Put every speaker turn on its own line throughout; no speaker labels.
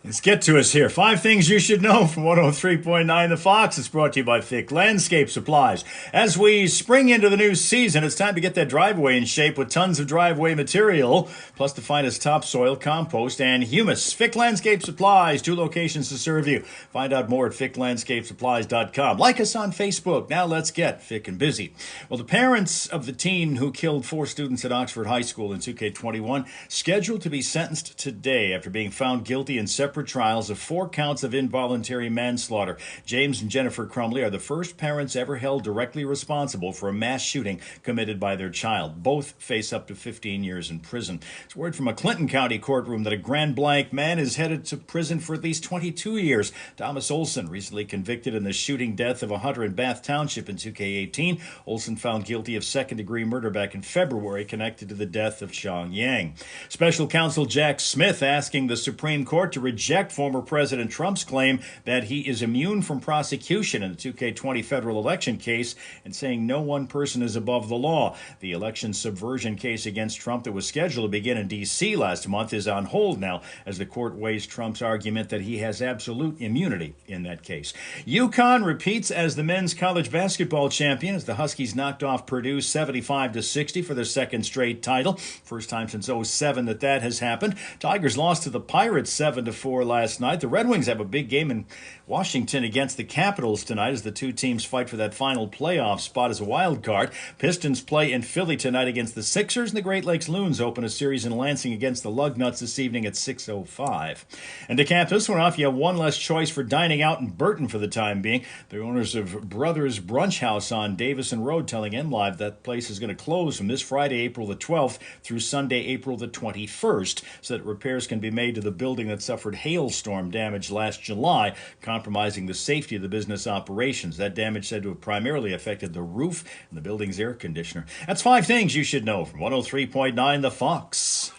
Let's get to us here. 5 things you should know from 103.9 The Fox. It's brought to you by Fick Landscape Supplies. As we spring into the new season, it's time to get that driveway in shape with tons of driveway material, plus the finest topsoil, compost, and humus. Fick Landscape Supplies, 2 locations to serve you. Find out more at ficklandscapesupplies.com. Like us on Facebook. Now let's get Fick and busy. Well, the parents of the teen who killed 4 students at Oxford High School in 2K21 scheduled to be sentenced today after being found guilty in separate trials of 4 counts of involuntary manslaughter. James and Jennifer Crumley are the first parents ever held directly responsible for a mass shooting committed by their child. Both face up to 15 years in prison. It's word from a Clinton County courtroom that a Grand Blanc man is headed to prison for at least 22 years. Thomas Olson, recently convicted in the shooting death of a hunter in Bath Township in 2K18. Olson found guilty of second-degree murder back in February connected to the death of Chong Yang. Special counsel Jack Smith asking the Supreme Court to reject former President Trump's claim that he is immune from prosecution in the 2K20 federal election case and saying no one person is above the law. The election subversion case against Trump that was scheduled to begin in D.C. last month is on hold now as the court weighs Trump's argument that he has absolute immunity in that case. UConn repeats as the men's college basketball champion as the Huskies knocked off Purdue 75-60 for their second straight title. First time since '07 that has happened. Tigers lost to the Pirates 7-4 last night. The Red Wings have a big game in Washington against the Capitals tonight as the two teams fight for that final playoff spot as a wild card. Pistons play in Philly tonight against the Sixers, and the Great Lakes Loons open a series in Lansing against the Lugnuts this evening at 6:05. And to cap this one off, you have one less choice for dining out in Burton for the time being. The owners of Brothers Brunch House on Davison Road telling MLive that place is going to close from this Friday, April the 12th through Sunday, April the 21st, so that repairs can be made to the building that suffered hailstorm damage last July, compromising the safety of the business operations. That damage said to have primarily affected the roof and the building's air conditioner. That's 5 things you should know from 103.9 The Fox.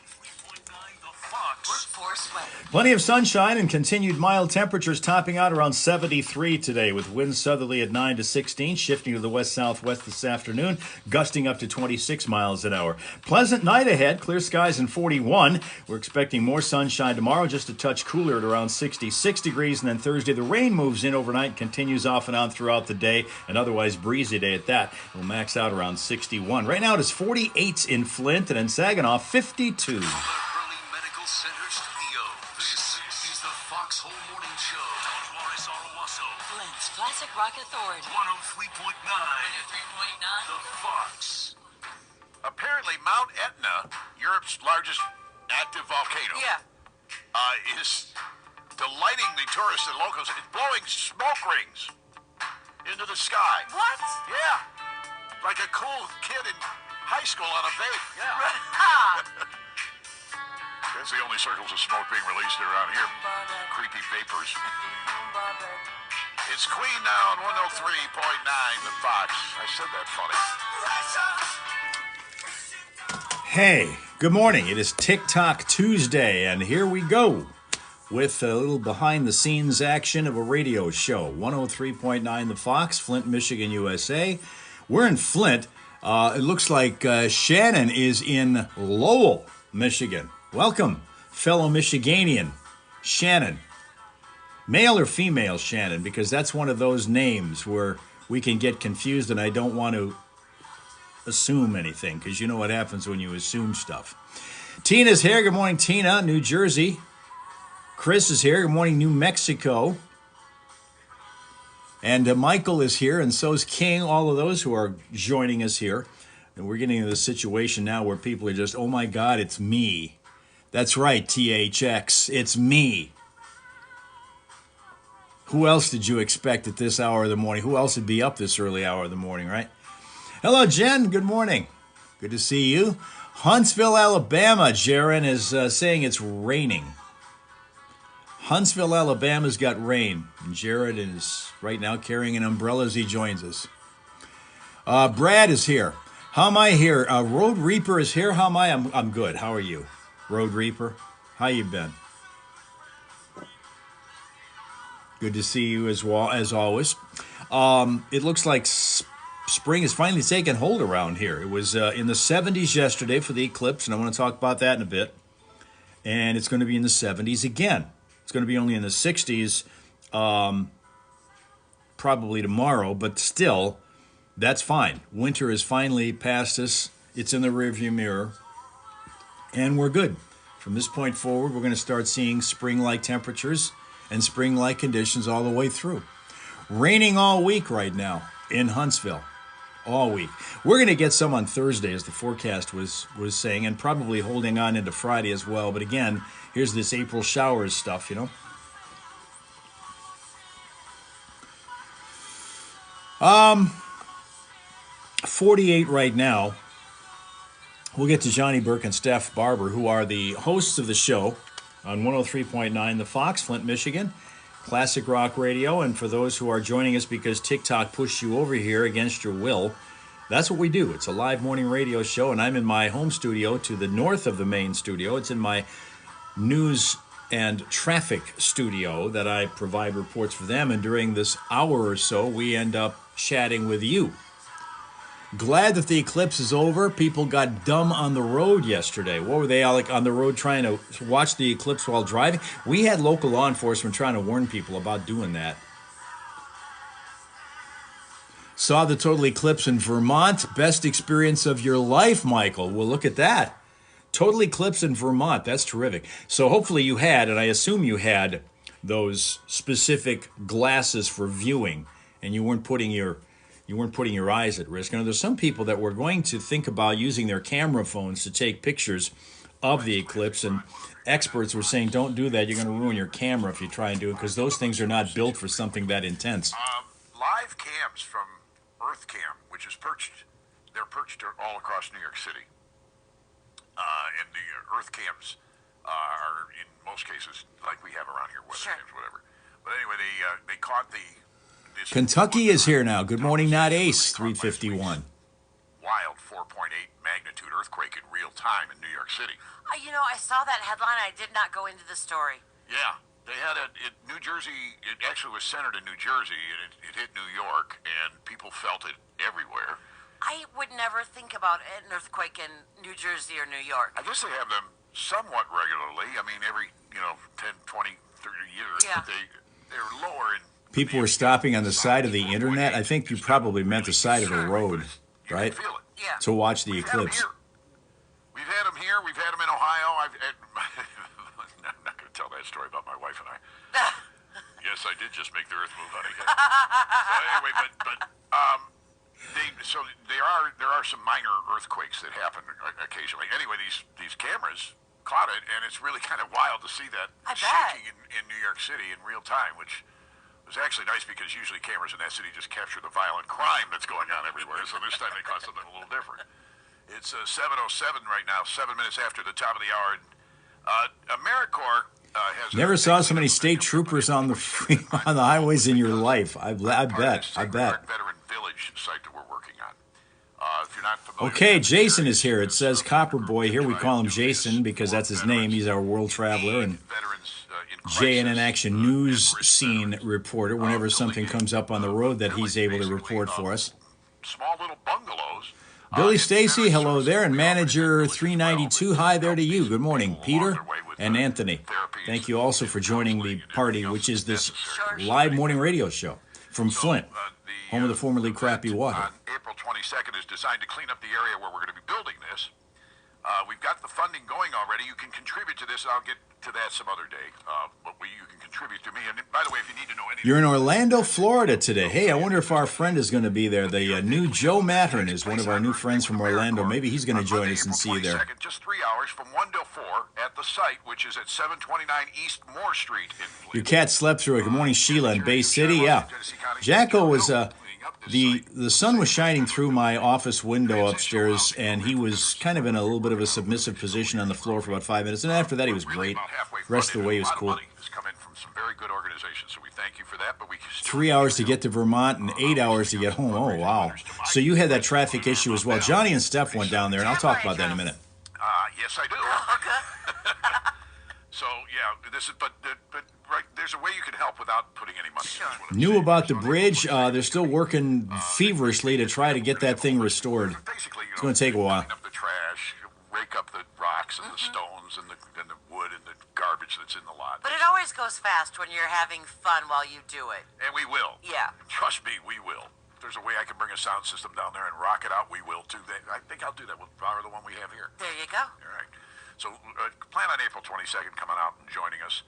Plenty of sunshine and continued mild temperatures topping out around 73 today, with winds southerly at 9 to 16, shifting to the west-southwest this afternoon, gusting up to 26 miles an hour. Pleasant night ahead, clear skies and 41. We're expecting more sunshine tomorrow, just a touch cooler at around 66 degrees, and then Thursday the rain moves in overnight and continues off and on throughout the day, an otherwise breezy day at that. We'll max out around 61. Right now it is 48 in Flint and in Saginaw, 52.
Classic Rock Authority.
103.9. 103.9. The Fox. Apparently, Mount Etna, Europe's largest active volcano, is delighting the tourists and locals. It's blowing smoke rings into the sky.
What?
Yeah. Like a cool kid in high school on a vape. Yeah. That's the only circles of smoke being released around here. Creepy vapors. It's Queen now on 103.9 The Fox. I said that funny.
Hey, good morning. It is TikTok Tuesday, and here we go with a little behind-the-scenes action of a radio show. 103.9 The Fox, Flint, Michigan, USA. We're in Flint. It looks like Shannon is in Lowell, Michigan. Welcome, fellow Michiganian, Shannon. Male or female Shannon, because that's one of those names where we can get confused and I don't want to assume anything, because you know what happens when you assume stuff. Tina's here. Good morning, Tina, New Jersey. Chris is here. Good morning, New Mexico. And Michael is here, and so is King, all of those who are joining us here. And we're getting into the situation now where people are just, oh my God, it's me. That's right, THX, it's me. Who else did you expect at this hour of the morning? Who else would be up this early hour of the morning, right? Hello, Jen. Good morning. Good to see you. Huntsville, Alabama. Jaron is saying it's raining. Huntsville, Alabama's got rain. And Jared is right now carrying an umbrella as he joins us. Brad is here. How am I here? Road Reaper is here. How am I? I'm good. How are you? Road Reaper, how you been? Good to see you as well, as always. It looks like spring is finally taking hold around here. It was in the 70s yesterday for the eclipse, and I want to talk about that in a bit. And it's going to be in the 70s again. It's going to be only in the 60s probably tomorrow, but still, that's fine. Winter is finally past us. It's in the rearview mirror, and we're good. From this point forward, we're going to start seeing spring-like temperatures and spring-like conditions all the way through. Raining all week right now in Huntsville. All week. We're going to get some on Thursday, as the forecast was saying, and probably holding on into Friday as well. But again, here's this April showers stuff, 48 right now. We'll get to Johnny Burke and Steph Barber, who are the hosts of the show on 103.9 The Fox, Flint, Michigan. Classic Rock Radio. And for those who are joining us because TikTok pushed you over here against your will, that's what we do. It's a live morning radio show, and I'm in my home studio to the north of the main studio. It's in my news and traffic studio that I provide reports for them, and during this hour or so, we end up chatting with you. Glad that the eclipse is over. People got dumb on the road yesterday. What were they all like on the road trying to watch the eclipse while driving? We had local law enforcement trying to warn people about doing that. Saw the total eclipse in Vermont. Best experience of your life, Michael. Well, look at that. Total eclipse in Vermont. That's terrific. So hopefully you had, and I assume you had, those specific glasses for viewing, and you weren't putting your eyes at risk. Now, there's some people that were going to think about using their camera phones to take pictures of the eclipse, and experts were saying, don't do that. You're going to ruin your camera if you try and do it, because those things are not built for something that intense.
Live cams from EarthCam, which is they're perched all across New York City. And the EarthCams are, in most cases, like we have around here, weather cams, whatever. But anyway, they caught this
Kentucky is here now. Good morning, not Ace, 351.
Wild 4.8 magnitude earthquake in real time in New York City.
I saw that headline. I did not go into the story.
Yeah, they had New Jersey. It actually was centered in New Jersey, and it hit New York, and people felt it everywhere.
I would never think about an earthquake in New Jersey or New York.
I guess they have them somewhat regularly. I mean, every 10, 20, 30 years.
Yeah.
They're lower in.
People were stopping on the side of the internet. I think you probably meant the side of a road, right?
Feel it.
Yeah.
To watch the eclipse.
We've had them here. We've had them in Ohio. I'm not going to tell that story about my wife and I. Yes, I did just make the earth move, honey. So anyway, there are some minor earthquakes that happen occasionally. Anyway, these cameras caught it, and it's really kind of wild to see that shaking in New York City in real time, which was actually nice because usually cameras in that city just capture the violent crime that's going on everywhere. So this time they caught something a little different. It's 7:07 right now, 7 minutes after the top of the hour. AmeriCorps has
never saw so many state troopers on the highways in your life. I bet.
Veteran Village site that we're working on. If you're not familiar,
okay, Jason is here. It says Copper Boy here. We call him Jason because that's his name. He's our world traveler and JNN Action News Scene reporter. Whenever something comes up on the road that he's able to report for us.
Small little bungalows.
Billy Stacy, hello there, and Manager 392, hi there to you. Good morning, Peter and Anthony. Thank you also for joining the party, which is this live morning radio show from Flint, home of the formerly crappy water.
On April 22nd is designed to clean up the area where we're going to be building this. We've got the funding going already. You can contribute to this, and I'll get to that some other day. But you can contribute to me. And by the way, if you need to know anything...
You're in Orlando, Florida today. Hey, I wonder if our friend is going to be there. The new Joe Mattern is one of our new friends from Orlando. Maybe he's going to join us and see you there.
Just 3 hours from 1 till 4 at the site, which is at 729 East Moore Street in Flint.
Your cat slept through it. Good morning, Sheila in Bay City. Yeah. Jacko was... The sun was shining through my office window upstairs, and he was kind of in a little bit of a submissive position on the floor for about 5 minutes. And after that, he was great. The rest of the way, he was cool. 3 hours to get to Vermont and 8 hours to get home. Oh, wow. So you had that traffic issue as well. Johnny and Steph went down there, and I'll talk about that in a minute.
Yes, I do. So, yeah, this is, but right, there's a way you can help without putting any money in.
Knew about the bridge. They're still working feverishly to try to get that thing restored. It's going to take a while.
Clean up the trash, rake up the rocks and the stones limbs and the wood and the garbage that's in the lot.
But it always goes fast when you're having fun while you do it.
And we will.
Yeah.
Trust me, we will. If there's a way I can bring a sound system down there and rock it out, we will too. I think I'll do that with the one we have here.
There you go.
All right. So plan on April 22nd coming out and joining us.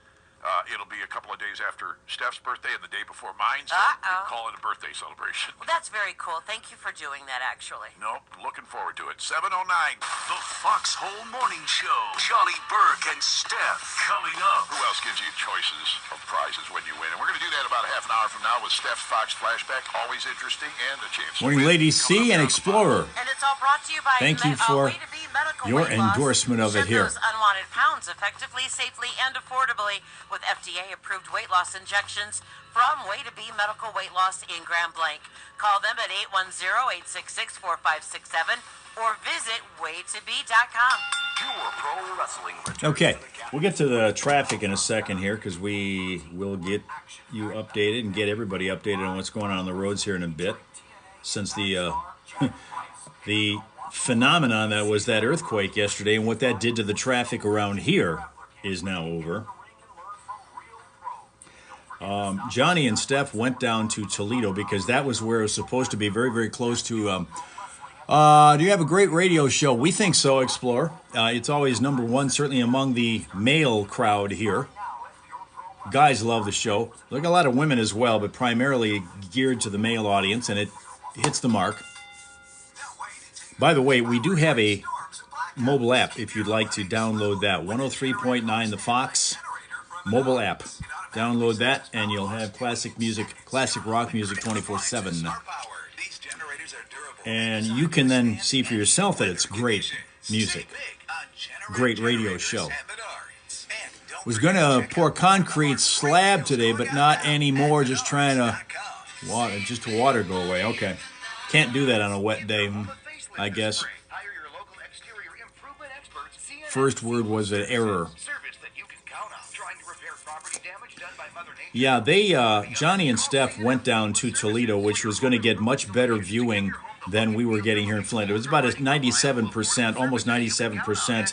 It'll be a couple of days after Steph's birthday and the day before mine, so we can call it a birthday celebration.
Well, that's very cool. Thank you for doing that, actually.
Nope, looking forward to it. 7:09.
The Foxhole Morning Show. Johnny Burke and Steph coming up.
Who else gives you choices of prizes when you win? And we're going to do that about a half an hour from now with Steph's Fox Flashback. Always interesting and a chance.
Morning, ladies C and Explorer.
And it's all brought to you by
Thank you for
Way to Be Medical
your
Weight Loss.
endorsement of it
Shed
here.
those unwanted pounds effectively, safely, and affordably with FDA-approved weight loss injections from Way to Be Medical Weight Loss in Grand Blanc. Call them at 810-866-4567 or visit waytobe.com.
Pure Pro Wrestling.
Okay, we'll get to the traffic in a second here because we will get you updated and get everybody updated on what's going on the roads here in a bit. Since the the phenomenon that was that earthquake yesterday and what that did to the traffic around here is now over. Johnny and Steph went down to Toledo because that was where it was supposed to be, very, very close to. Do you have a great radio show? We think so, Explorer. It's always number one, certainly among the male crowd here. Guys love the show. Look, a lot of women as well, but primarily geared to the male audience, and it hits the mark. By the way, we do have a mobile app if you'd like to download that. 103.9 The Fox mobile app. Download that, and you'll have classic music, classic rock music 24/7. And you can then see for yourself that it's great music, great radio show. Was going to pour concrete slab today, but not anymore. Just trying to water go away. Okay, can't do that on a wet day, I guess. First word was an error. Yeah, Johnny and Steph went down to Toledo, which was going to get much better viewing than we were getting here in Flint. It was about a 97%, almost 97%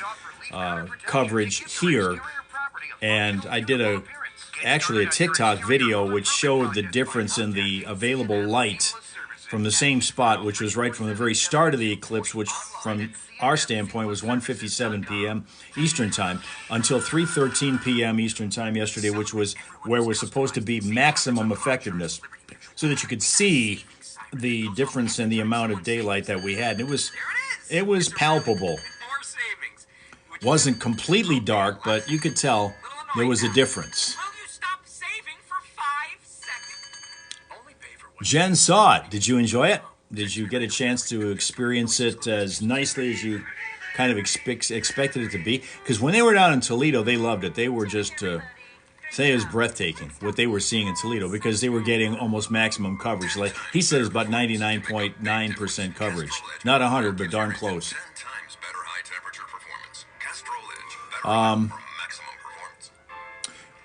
coverage here. And I did actually a TikTok video which showed the difference in the available light from the same spot, which was right from the very start of the eclipse, which from our standpoint was 1:57 p.m. Eastern Time, until 3:13 p.m. Eastern Time yesterday, which was where we're supposed to be maximum effectiveness, so that you could see the difference in the amount of daylight that we had. And it was palpable. Wasn't completely dark, but you could tell there was a difference. Jen saw it. Did you enjoy it? Did you get a chance to experience it as nicely as you kind of expected it to be? Because when they were down in Toledo, they loved it. They were just, say it was breathtaking, what they were seeing in Toledo, because they were getting almost maximum coverage. Like he said, it's about 99.9% coverage. Not 100, but darn close.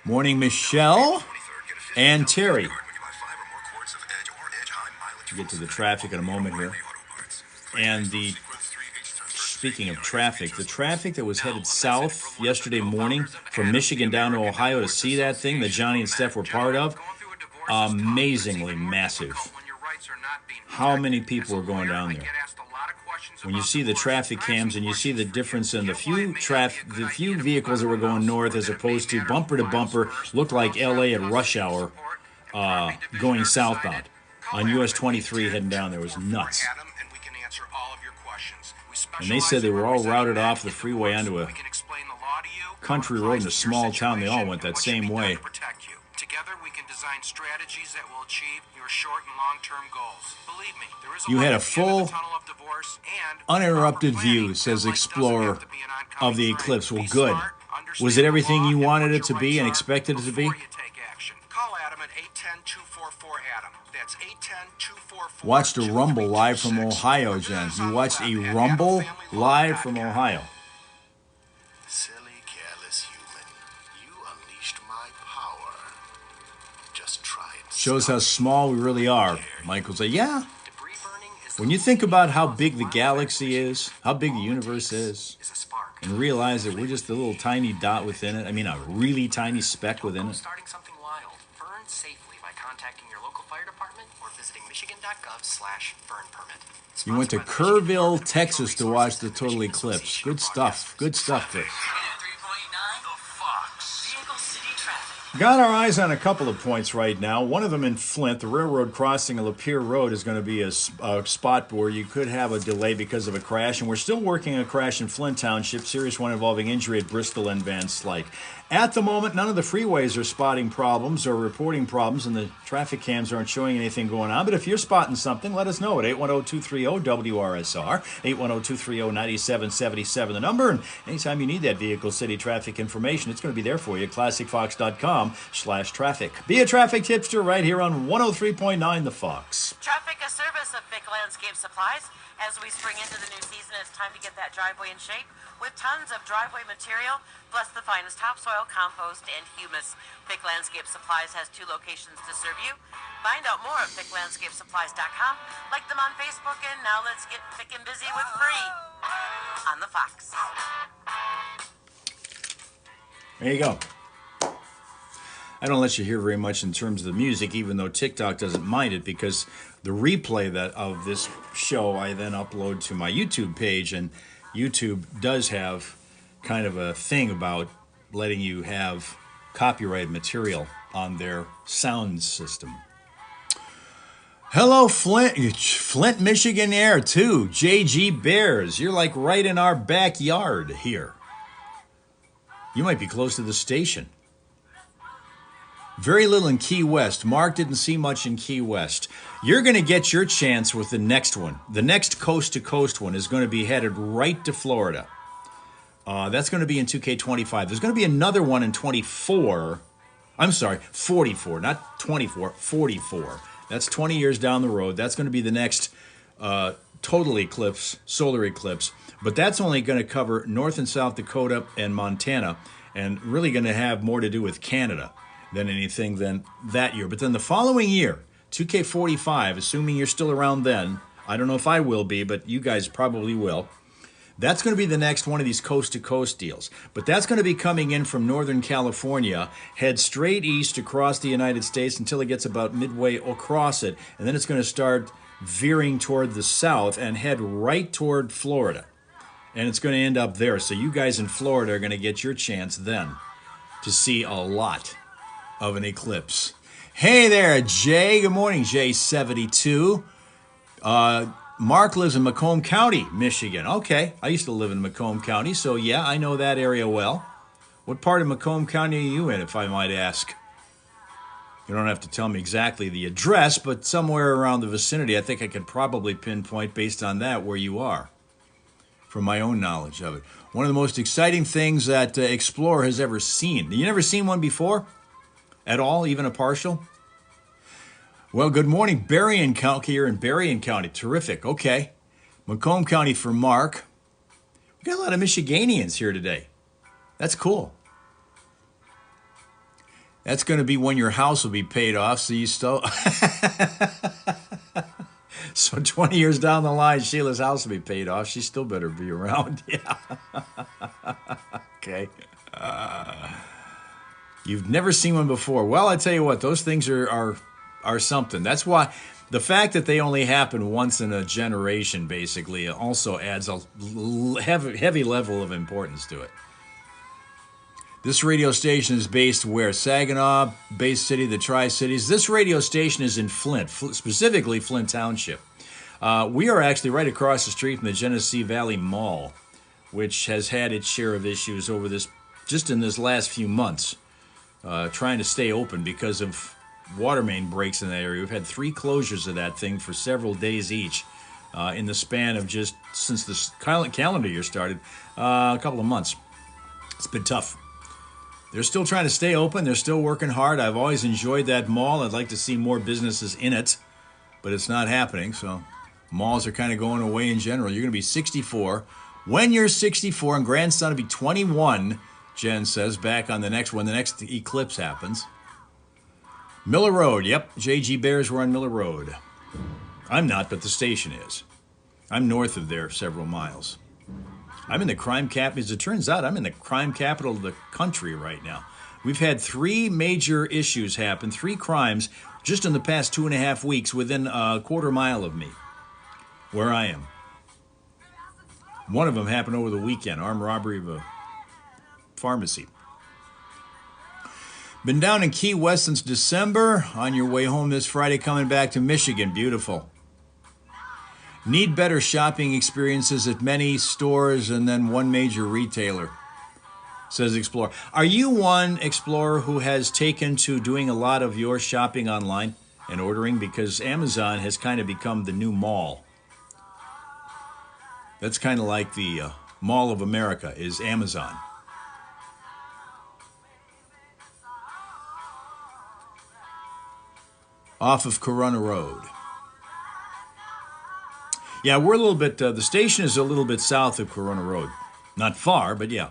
Morning, Michelle and Terry. Get to the traffic in a moment here. And speaking of traffic, the traffic that was headed south yesterday morning from Michigan down to Ohio to see that thing that Johnny and Steph were part of, amazingly massive. How many people are going down there? When you see the traffic cams and you see the difference in the few vehicles that were going north as opposed to bumper to bumper, looked like LA at rush hour going southbound. On US 23 heading down there was nuts. And they said they were all routed off the freeway onto a country road in a small town. They all went that same way.
Together we can design strategies that will achieve your short and long-term goals. Believe me, there is
You had a full, uninterrupted view, says Explorer, of the eclipse. Well, good. Was it everything you wanted it to be and expected it to be?
Call Adam at 810-244-ADAM. That's 810-244.
Watched a Rumble live from Ohio, Jen. You watched a Rumble live from Ohio.
Silly, careless human. You unleashed my power. Just try it.
Shows how small we really are. Michael said, yeah. When you think about how big the galaxy is, how big the universe is, and realize that we're just a little tiny dot within it. I mean, a really tiny speck within it.
Starting something wild. Burn safely by contacting your local fire department or visiting michigan.gov/burn permit.
You went to Kerrville, Texas to watch the total eclipse. Good stuff. Good stuff, Vic. Got our eyes on a couple of points right now. One of them in Flint, the railroad crossing of Lapeer Road is going to be a spot where you could have a delay because of a crash. And we're still working a crash in Flint Township, serious one involving injury at Bristol and Van Slyke. At the moment, none of the freeways are spotting problems or reporting problems, and the traffic cams aren't showing anything going on. But if you're spotting something, let us know at 810-230-WRSR, 810-230-9777, the number. And anytime you need that Vehicle City traffic information, it's going to be there for you at classicfox.com/traffic. Be a traffic tipster right here on 103.9 The Fox.
Traffic, a service of Vic Landscape Supplies. As we spring into the new season, it's time to get that driveway in shape with tons of driveway material, plus the finest topsoil, compost, and humus. Vic Landscape Supplies has 2 locations to serve you. Find out more at viclandscapesupplies.com. Like them on Facebook, and now let's get thick and busy with free on the Fox.
There you go. I don't let you hear very much in terms of the music, even though TikTok doesn't mind it, because the replay of this show I then upload to my YouTube page, and YouTube does have kind of a thing about letting you have copyrighted material on their sound system. Hello, Flint, Michigan Air, too. JG Bears, you're like right in our backyard here. You might be close to the station. Very little in Key West. Mark didn't see much in Key West. You're going to get your chance with the next one. The next coast-to-coast one is going to be headed right to Florida. That's going to be in 2K25. There's going to be another one in 44. I'm sorry, 44, not 24, 44. That's 20 years down the road. That's going to be the next total eclipse, solar eclipse. But that's only going to cover North and South Dakota and Montana, and really going to have more to do with Canada than anything than that year. But then the following year, 2K45, assuming you're still around then, I don't know if I will be, but you guys probably will. That's going to be the next one of these coast-to-coast deals. But that's going to be coming in from Northern California, head straight east across the United States until it gets about midway across it, and then it's going to start veering toward the south and head right toward Florida. And it's going to end up there. So you guys in Florida are going to get your chance then to see a lot of an eclipse. Hey there, Jay. Good morning, Jay72. Mark lives in Macomb County, Michigan. Okay, I used to live in Macomb County, so yeah, I know that area well. What part of Macomb County are you in, if I might ask? You don't have to tell me exactly the address, but somewhere around the vicinity. I think I could probably pinpoint based on that where you are, from my own knowledge of it. One of the most exciting things that Explorer has ever seen. You never seen one before? At all, even a partial? Well, good morning, Berrien County here in Berrien County. Terrific. Okay. Macomb County for Mark. We got a lot of Michiganians here today. That's cool. That's going to be when your house will be paid off, so you still... So 20 years down the line, Sheila's house will be paid off. She still better be around. Yeah. Okay. You've never seen one before. Well, I tell you what, those things are something. That's why the fact that they only happen once in a generation, basically, also adds a heavy level of importance to it. This radio station is based where? Saginaw, Bay City, the Tri-Cities. This radio station is in Flint, specifically Flint Township. We are actually right across the street from the Genesee Valley Mall, which has had its share of issues over just in this last few months. Trying to stay open because of water main breaks in that area. We've had 3 closures of that thing for several days each in the span of just since the calendar year started, a couple of months. It's been tough. They're still trying to stay open. They're still working hard. I've always enjoyed that mall. I'd like to see more businesses in it, but it's not happening. So malls are kind of going away in general. You're going to be 64. When you're 64 and grandson will be 21, Jen says, back on the next one, the next eclipse happens. Miller Road, yep, JG Bears were on Miller Road. I'm not, but the station is. I'm north of there several miles. I'm in the crime cap. As it turns out, I'm in the crime capital of the country right now. We've had 3 major issues happen, 3 crimes, just in the past 2.5 weeks within a quarter mile of me, where I am. One of them happened over the weekend, armed robbery of a pharmacy. Been down in Key West since December. On your way home this Friday, coming back to Michigan. Beautiful. Need better shopping experiences at many stores and then one major retailer, says Explorer. Are you one, Explorer, who has taken to doing a lot of your shopping online and ordering? Because Amazon has kind of become the new mall. That's kind of like the Mall of America is Amazon. Off of Corona Road. Yeah, we're a little bit, the station is a little bit south of Corona Road. Not far, but yeah.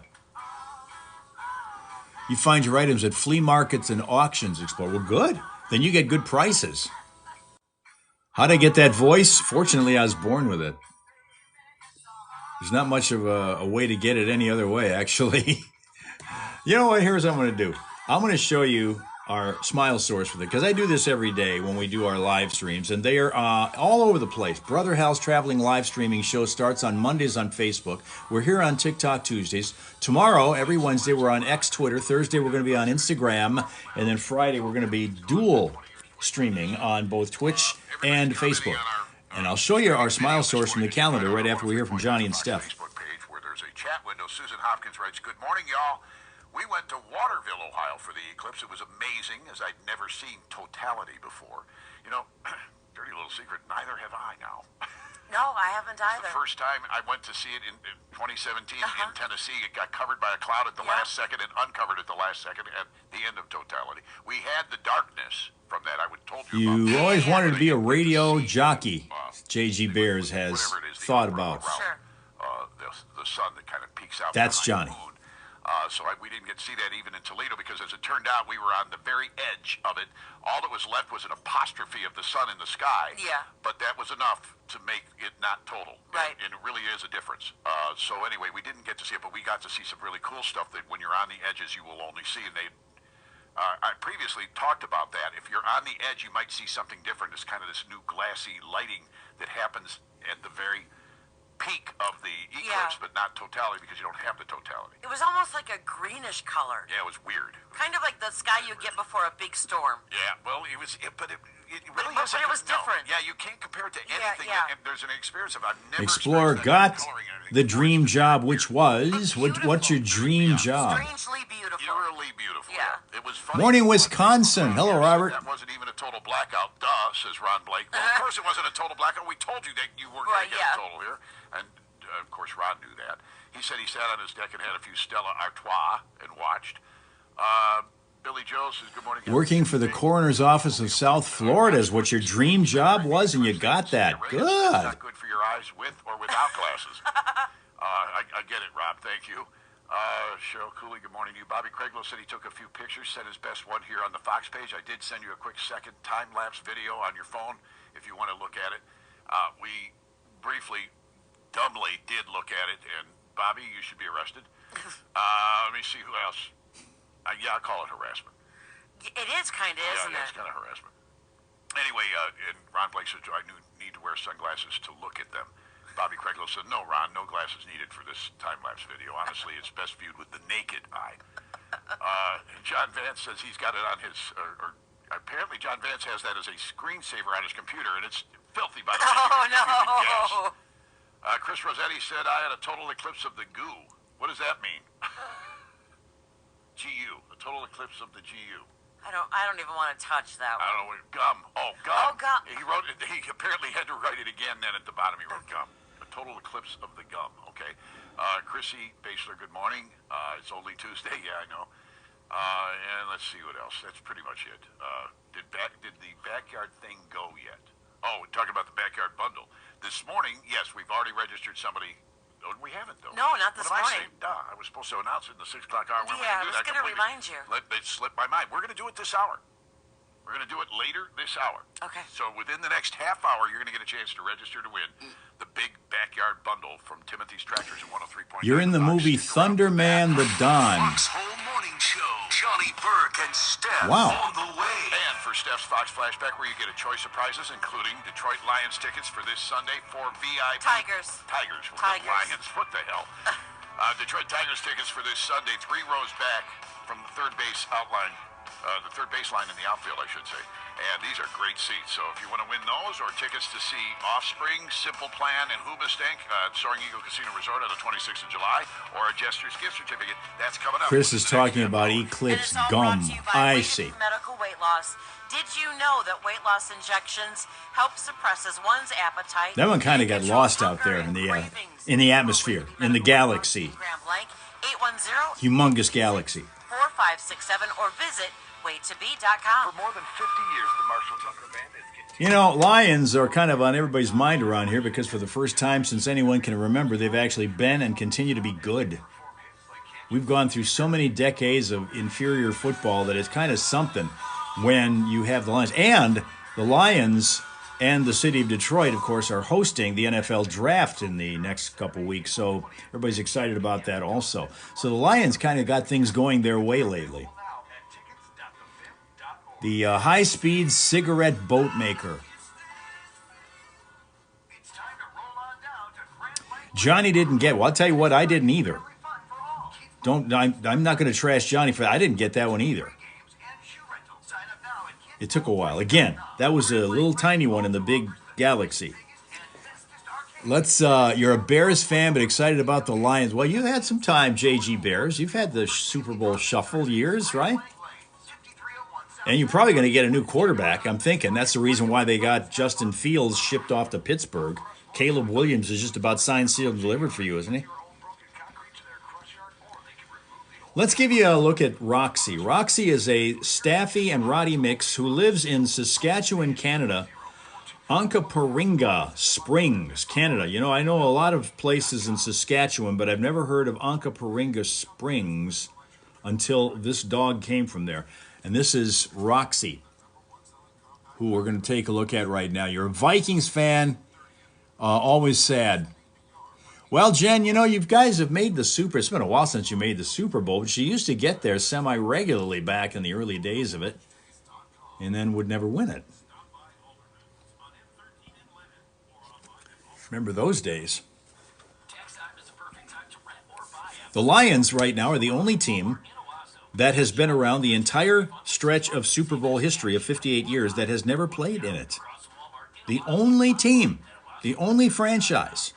You find your items at flea markets and auctions, Explorer. Well, good. Then you get good prices. How'd I get that voice? Fortunately, I was born with it. There's not much of a way to get it any other way, actually. You know what? Here's what I'm going to do. I'm going to show you our smile source for it, because I do this every day when we do our live streams, and they are all over the place. Brother Hal's Traveling Live Streaming Show starts on Mondays on Facebook. We're here on TikTok Tuesdays. Tomorrow, every Wednesday, we're on X Twitter. Thursday, we're going to be on Instagram. And then Friday, we're going to be dual streaming on both Twitch and Facebook. And I'll show you our smile source from the calendar right after we hear from Johnny and Steph.
Facebook page where there's a chat window. Susan Hopkins writes, "Good morning, y'all. We went to Waterville, Ohio for the eclipse. It was amazing, as I'd never seen totality before. You know, dirty little secret, neither have I now.
No, I haven't
It's
either.
the first time I went to see it in 2017 in Tennessee. It got covered by a cloud at the last second and uncovered at the last second at the end of totality. We had the darkness from that. I would told you about.
You always wanted to be a radio jockey, J.G. Bears has thought about.
Sure.
The sun that kind of peeks out.
That's
behind the
Johnny.
moon. We didn't get to see that even in Toledo, because as it turned out, we were on the very edge of it. All that was left was an apostrophe of the sun in the sky.
Yeah.
But that was enough to make it not total.
Right.
And it really is a difference. So anyway, we didn't get to see it, but we got to see some really cool stuff that when you're on the edges, you will only see. And I previously talked about that. If you're on the edge, you might see something different. It's kind of this new glassy lighting that happens at the very peak of the eclipse, but not totality, because you don't have the totality.
It was almost like a greenish color.
Yeah, it was weird.
Kind of like the sky you get before a big storm.
Yeah, well, it was, but it really
But
is.
it was different.
Yeah, you can't compare it to anything.
yeah.
And there's an experience of I've never
Explorer
experienced that
got
coloring and everything
the
before.
dream
It's
job,
weird.
which was, what's your dream job?
Strangely beautiful.
Eerily beautiful.
Yeah.
It was funny.
Morning, Wisconsin. Hello, Robert.
That wasn't even a total blackout. Duh, says Ron Blake. Well, of course it wasn't a total blackout. We told you that you weren't going to get a total here. And, of course, Ron knew that. He said he sat on his deck and had a few Stella Artois and watched. Billy Joe says, good morning.
Working for the coroner's office of South Florida is what your dream job was, and you got that. Good.
Not good for your eyes with or without glasses. I get it, Rob. Thank you. Cheryl Cooley, good morning to you. Bobby Craiglow said he took a few pictures, sent his best one here on the Fox page. I did send you a quick second time-lapse video on your phone if you want to look at it. We briefly, dumbly did look at it, and Bobby, you should be arrested. Let me see who else. Yeah, I'll call it harassment.
It is kind of, isn't
Yeah,
it?
it's kind of harassment. Anyway, and Ron Blake says, do I need to wear sunglasses to look at them? Bobby Craiglow said, no, Ron, no glasses needed for this time-lapse video. Honestly, it's best viewed with the naked eye. John Vance says he's got it on his, or apparently John Vance has that as a screensaver on his computer, and it's filthy, by the way.
Oh,
You can guess.
no.
Chris Rossetti said, I had a total eclipse of the goo. What does that mean? GU, a total eclipse of the GU.
I don't even want to touch that
I
one.
don't know, gum. Oh, gum.
Oh, gum.
He apparently had to write it again, then at the bottom he wrote gum. A total eclipse of the gum, okay. Chrissy Basler, good morning. It's only Tuesday, yeah, I know. And let's see what else. That's pretty much it. Did the backyard thing go yet? Oh, we're talking about the backyard bundle. This morning, yes, we've already registered somebody. Oh, we haven't, though.
No, not this
what am
morning.
I saying? Duh, I was supposed to announce it in the 6 o'clock hour. When
Yeah, I
we
was
do that
going to
completely.
remind you.
It slipped my mind. We're going to do it this hour. We're going to do it later this hour.
Okay.
So within the next half hour, you're going to get a chance to register to win the big backyard bundle from Timothy's Tractors at 103.9.
You're in the movie Thunder Man, The Don.
Fox Whole Morning Show. Johnny Burke and Steph
Wow.
on the way.
And for Steph's Fox Flashback, where you get a choice of prizes, including Detroit Lions tickets for this Sunday for VIP.
Tigers.
Tigers.
Tigers.
Lions. What the hell? Detroit Tigers tickets for this Sunday, 3 rows back from the third base outline. The third baseline in the outfield, I should say. And these are great seats. So if you want to win those or tickets to see Offspring, Simple Plan, and Hoobastank at Soaring Eagle Casino Resort on the 26th of July, or a Jester's gift certificate, that's coming up.
Chris is talking about
And
Eclipse
it's all
gum.
brought to you by
I
Weighted
see.
Medical Weight Loss. Did you know that weight loss injections help suppresses one's appetite?
That one kind of got
control
lost out there
hunger
in
and
the
cravings?
atmosphere, in the galaxy.
Blank, 810
Humongous galaxy.
4567 or visit weighttobee.com.
For more than 50 years, the Marshall Tucker Band has continued.
You know, lions are kind of on everybody's mind around here because for the first time since anyone can remember, they've actually been and continue to be good. We've gone through so many decades of inferior football that it's kind of something when you have the Lions. And the Lions and the city of Detroit, of course, are hosting the NFL draft in the next couple weeks. So everybody's excited about that also. So the Lions kind of got things going their way lately. The high-speed cigarette boat maker. Johnny didn't get. Well, I'll tell you what, I didn't either. I'm not going to trash Johnny for that. I didn't get that one either. It took a while. Again, that was a little tiny one in the big galaxy. You're a Bears fan, but excited about the Lions. Well, you had some time, JG Bears. You've had the Super Bowl shuffle years, right? And you're probably going to get a new quarterback, I'm thinking. That's the reason why they got Justin Fields shipped off to Pittsburgh. Caleb Williams is just about signed, sealed, and delivered for you, isn't he? Let's give you a look at Roxy. Roxy is a Staffy and Roddy mix who lives in Saskatchewan, Canada. Onkaparinga Springs, Canada. You know, I know a lot of places in Saskatchewan, but I've never heard of Onkaparinga Springs until this dog came from there. And this is Roxy, who we're going to take a look at right now. You're a Vikings fan, always sad. Well, Jen, you know, you guys have made the Super. It's been a while since you made the Super Bowl, but she used to get there semi-regularly back in the early days of it, and then would never win it. Remember those days. The Lions right now are the only team that has been around the entire stretch of Super Bowl history of 58 years that has never played in it. The only team, the only franchise.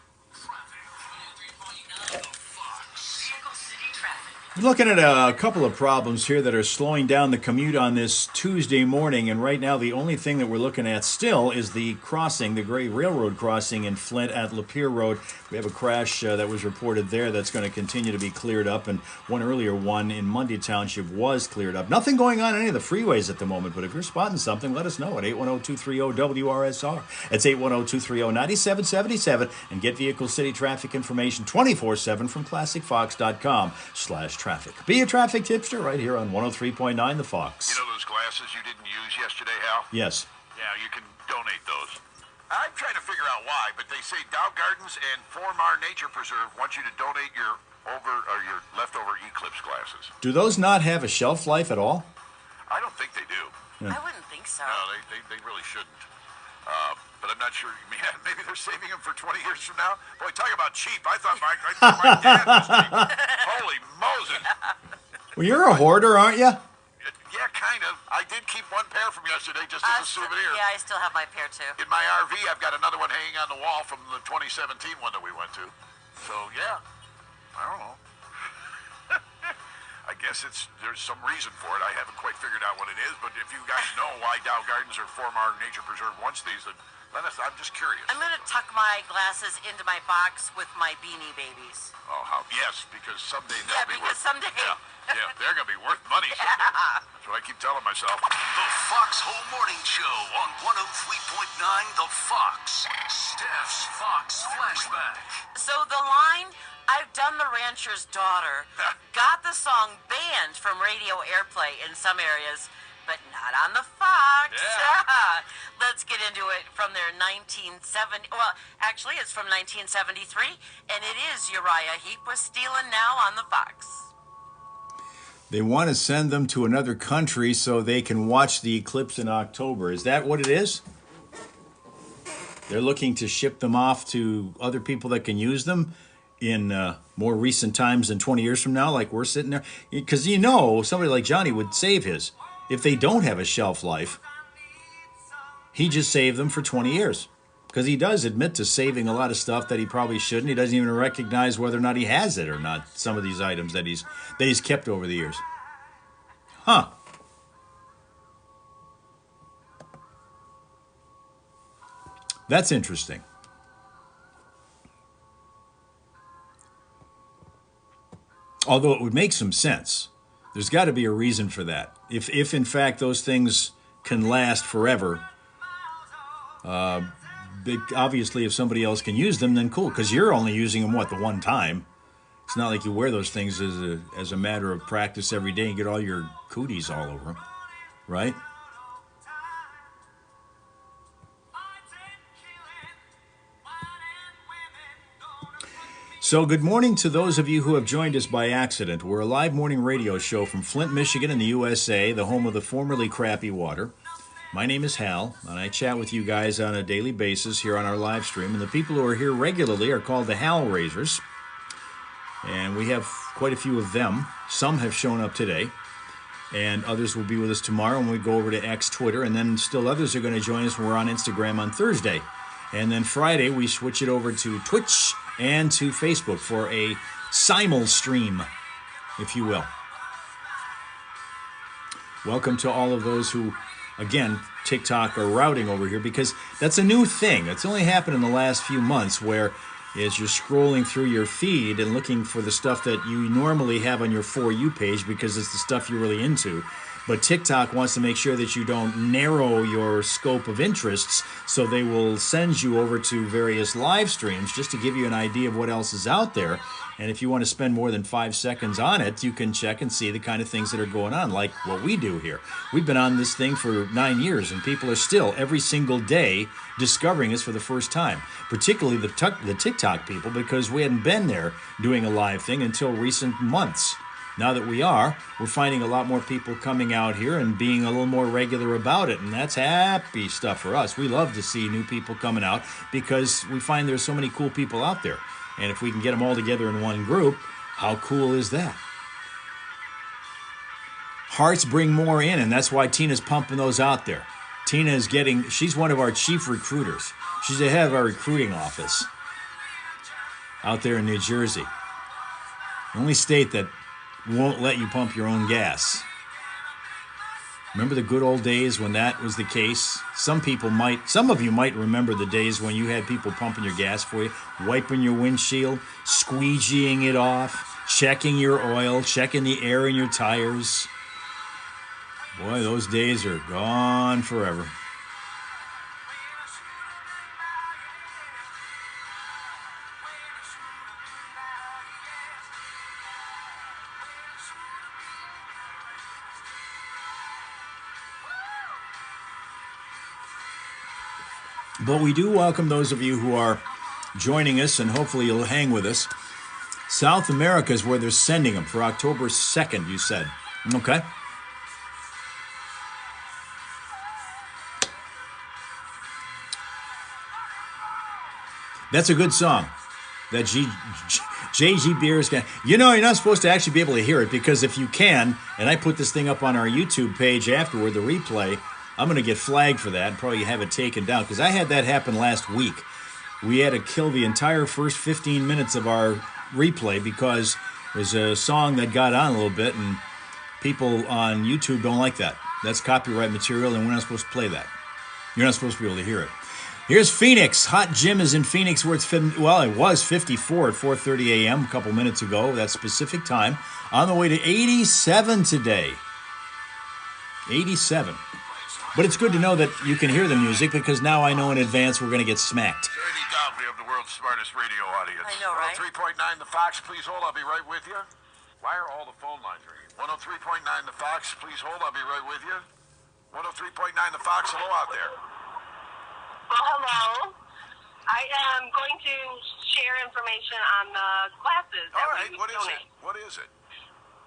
We're looking at a couple of problems here that are slowing down the commute on this Tuesday morning, and right now the only thing that we're looking at still is the crossing, the Gray Railroad crossing in Flint at Lapeer Road. We have a crash that was reported there that's going to continue to be cleared up, and one earlier one in Mundy Township was cleared up. Nothing going on any of the freeways at the moment, but if you're spotting something, let us know at 810-230-WRSR. It's 810-230-9777, and get Vehicle City traffic information 24/7 from ClassicFox.com/traffic. Be a traffic tipster right here on 103.9 The Fox.
You know those glasses you didn't use yesterday, Hal?
Yes.
Yeah, you can donate those. I'm trying to figure out why, but they say Dow Gardens and Formar Nature Preserve want you to donate your leftover Eclipse glasses.
Do those not have a shelf life at all?
I don't think they do.
I wouldn't think so.
No, they really shouldn't. But I'm not sure. Maybe they're saving them for 20 years from now. Boy, talk about cheap. I thought my dad was cheap. Holy Moses.
Well, you're a hoarder, aren't you?
Yeah, kind of. I did keep one pair from yesterday just as a souvenir.
Yeah, I still have my pair too.
In my RV, I've got another one hanging on the wall from the 2017 one that we went to. So, yeah. I don't know. I guess there's some reason for it. I haven't quite figured out what it is, but if you guys know why Dow Gardens or Formar Nature Preserve wants these, then let us. I'm just curious.
I'm going to tuck my glasses into my box with my Beanie Babies.
Oh, yes, because someday
Yeah,
they'll be
because
worth.
someday.
Yeah, they're going to be worth money someday. That's what I keep telling myself.
The Fox Whole Morning Show on 103.9 The Fox. Steph's Fox Flashback.
So the line, I've done the rancher's daughter, got the song banned from radio airplay in some areas, but not on the Fox.
Yeah.
Let's get into it from their 1970. Well, actually, it's from 1973, and it is Uriah Heep with Stealin' Now on the Fox.
They want to send them to another country so they can watch the eclipse in October. Is that what it is? They're looking to ship them off to other people that can use them in more recent times than 20 years from now, like we're sitting there. Because somebody like Johnny would save his. If they don't have a shelf life, he just saved them for 20 years. Because he does admit to saving a lot of stuff that he probably shouldn't. He doesn't even recognize whether or not he has it or not, some of these items that he's kept over the years. Huh. That's interesting. Although it would make some sense. There's got to be a reason for that. If in fact those things can last forever, obviously if somebody else can use them, then cool. Because you're only using them, the one time. It's not like you wear those things as a matter of practice every day and get all your cooties all over them, right? So good morning to those of you who have joined us by accident. We're a live morning radio show from Flint, Michigan in the USA, the home of the formerly crappy water. My name is Hal, and I chat with you guys on a daily basis here on our live stream. And the people who are here regularly are called the Hal Raisers. And we have quite a few of them. Some have shown up today, and others will be with us tomorrow when we go over to X, Twitter, and then still others are going to join us when we're on Instagram on Thursday. And then Friday, we switch it over to Twitch and to Facebook for a simul stream, if you will. Welcome to all of those who, again, TikTok are routing over here, because that's a new thing. It's only happened in the last few months, where as you're scrolling through your feed and looking for the stuff that you normally have on your For You page because it's the stuff you're really into. But TikTok wants to make sure that you don't narrow your scope of interests, so they will send you over to various live streams just to give you an idea of what else is out there. And if you want to spend more than 5 seconds on it, you can check and see the kind of things that are going on, like what we do here. We've been on this thing for 9 years, and people are still, every single day, discovering us for the first time, particularly the TikTok people, because we hadn't been there doing a live thing until recent months. Now that we're finding a lot more people coming out here and being a little more regular about it, and that's happy stuff for us. We love to see new people coming out because we find there's so many cool people out there. And if we can get them all together in one group, how cool is that? Hearts bring more in, and that's why Tina's pumping those out there. She's one of our chief recruiters. She's the head of our recruiting office out there in New Jersey. The only state that won't let you pump your own gas. Remember the good old days when that was the case? Some of you might remember the days when you had people pumping your gas for you, wiping your windshield, squeegeeing it off, checking your oil, checking the air in your tires. Boy, those days are gone forever. But we do welcome those of you who are joining us, and hopefully you'll hang with us. South America is where they're sending them for October 2nd, you said. Okay. That's a good song. That J.G. Beers guy. You're not supposed to actually be able to hear it, because if you can, and I put this thing up on our YouTube page afterward, the replay, I'm going to get flagged for that and probably have it taken down, because I had that happen last week. We had to kill the entire first 15 minutes of our replay because there's a song that got on a little bit, and people on YouTube don't like that. That's copyright material, and we're not supposed to play that. You're not supposed to be able to hear it. Here's Phoenix. Hot Gym is in Phoenix, where it was 54 at 4:30 a.m. a couple minutes ago. That's specific time. On the way to 87 today. 87. But it's good to know that you can hear the music, because now I know in advance we're going to get smacked.
Any doubt we have the world's smartest radio audience.
I know, right?
103.9 The Fox, please hold. I'll be right with you. Why are all the phone lines ringing? 103.9 The Fox, please hold. I'll be right with you. 103.9 The Fox. Hello out there.
Well, hello. I am going to share information on the classes.
All right, what is it? What is it?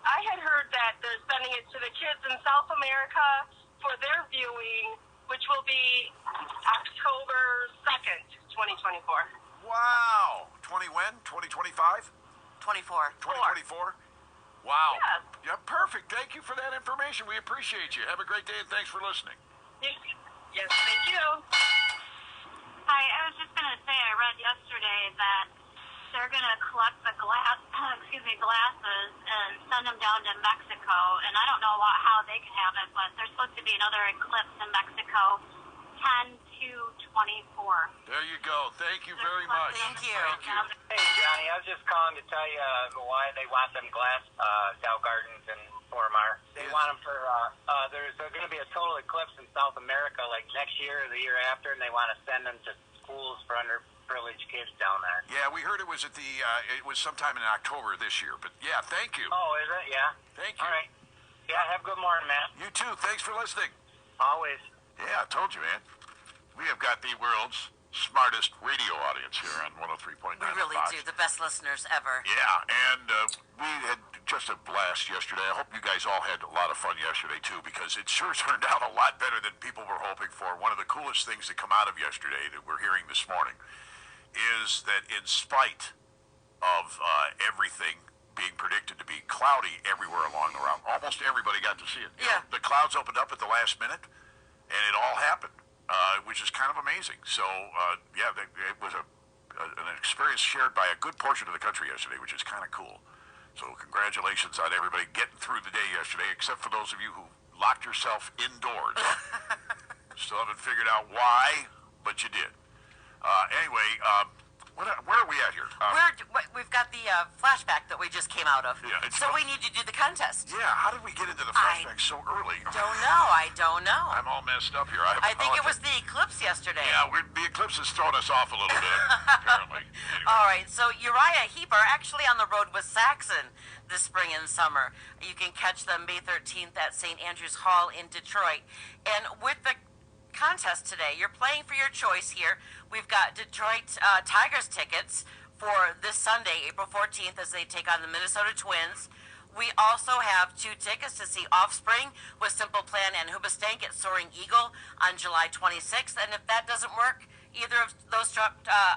I had heard that they're sending it to the kids in South America for their viewing, which will be October 2nd, 2024.
Wow. 20 when? 2025?
24.
2024? Wow.
Yes.
Yeah, perfect. Thank you for that information. We appreciate you. Have a great day, and thanks for listening.
Yes, thank you.
Hi, I was just going to say, I read yesterday that they're going to collect the glasses and send them down to Mexico. And I don't know how they can have it, but there's supposed to be another eclipse in Mexico, 10/2/24.
There you go. Thank you very much.
Thank you.
Hey, Johnny, I was just calling to tell you why they want them glass Dow Gardens and Formar. They want them for, there's going to be a total eclipse in South America like next year or the year after, and they want to send them to schools for underprivileged kids down there.
Yeah, we heard it was at it was sometime in October this year, but yeah, thank you.
Oh, is it? Yeah.
Thank you.
All right. Yeah, have a good morning, Matt.
You too. Thanks for listening.
Always.
Yeah, I told you, man. We have got the world's smartest radio audience here on 103.9
We really
Fox.
do. The best listeners ever.
Yeah, and we had just a blast yesterday. I hope you guys all had a lot of fun yesterday, too, because it sure turned out a lot better than people were hoping for. One of the coolest things that come out of yesterday that we're hearing this morning is that in spite of everything being predicted to be cloudy everywhere along the route, almost everybody got to see it. You
Yeah.
know, the clouds opened up at the last minute, and it all happened, which is kind of amazing. So, yeah, it was an experience shared by a good portion of the country yesterday, which is kind of cool. So congratulations on everybody getting through the day yesterday, except for those of you who locked yourself indoors. Still haven't figured out why, but you did. Anyway, where are we at here?
We've got the flashback that we just came out of.
Yeah,
so we need to do the contest.
Yeah, how did we get into the flashback so early?
I don't know.
I'm all messed up here.
I think it was the eclipse yesterday.
Yeah, the eclipse has thrown us off a little bit, apparently. Anyway.
All right, so Uriah Heep are actually on the road with Saxon this spring and summer. You can catch them May 13th at St. Andrew's Hall in Detroit. And with the contest today, you're playing for your choice here. We've got Detroit Tigers tickets for this Sunday, April 14th, as they take on the Minnesota Twins. We also have 2 tickets to see Offspring with Simple Plan and Hoobastank at Soaring Eagle on July 26th. And if that doesn't work, either of those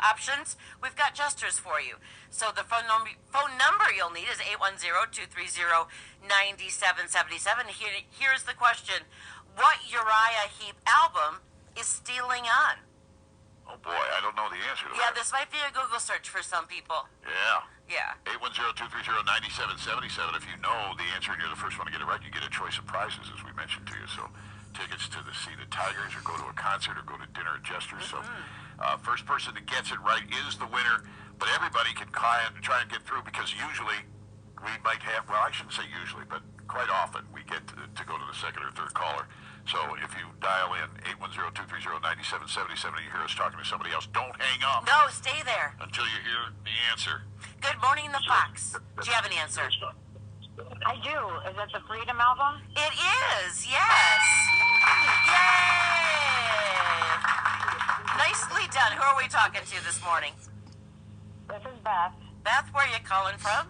options, we've got Jesters for you. So the phone number you'll need is 810-230-9777. Here's the question. What Uriah Heep album is Stealing On?
Oh, boy, I don't know the answer to
Yeah,
that.
this might be a Google search for some people.
Yeah.
Yeah.
810-230-9777. If you know the answer and you're the first one to get it right, you get a choice of prizes, as we mentioned to you. So tickets to see the Tigers, or go to a concert, or go to dinner at Jester's. So first person that gets it right is the winner. But everybody can try and get through, because usually we might have, well, I shouldn't say usually, but quite often we get to go to the second or third caller. So if you dial in 810-230-9777 and you hear us talking to somebody else, don't hang up
No, stay there.
until you hear the answer.
Good morning, the Fox. Do you have an answer?
I do. Is it the Freedom album?
It is, yes. Yay! Nicely done. Who are we talking to this morning?
This is Beth.
Beth, where are you calling from?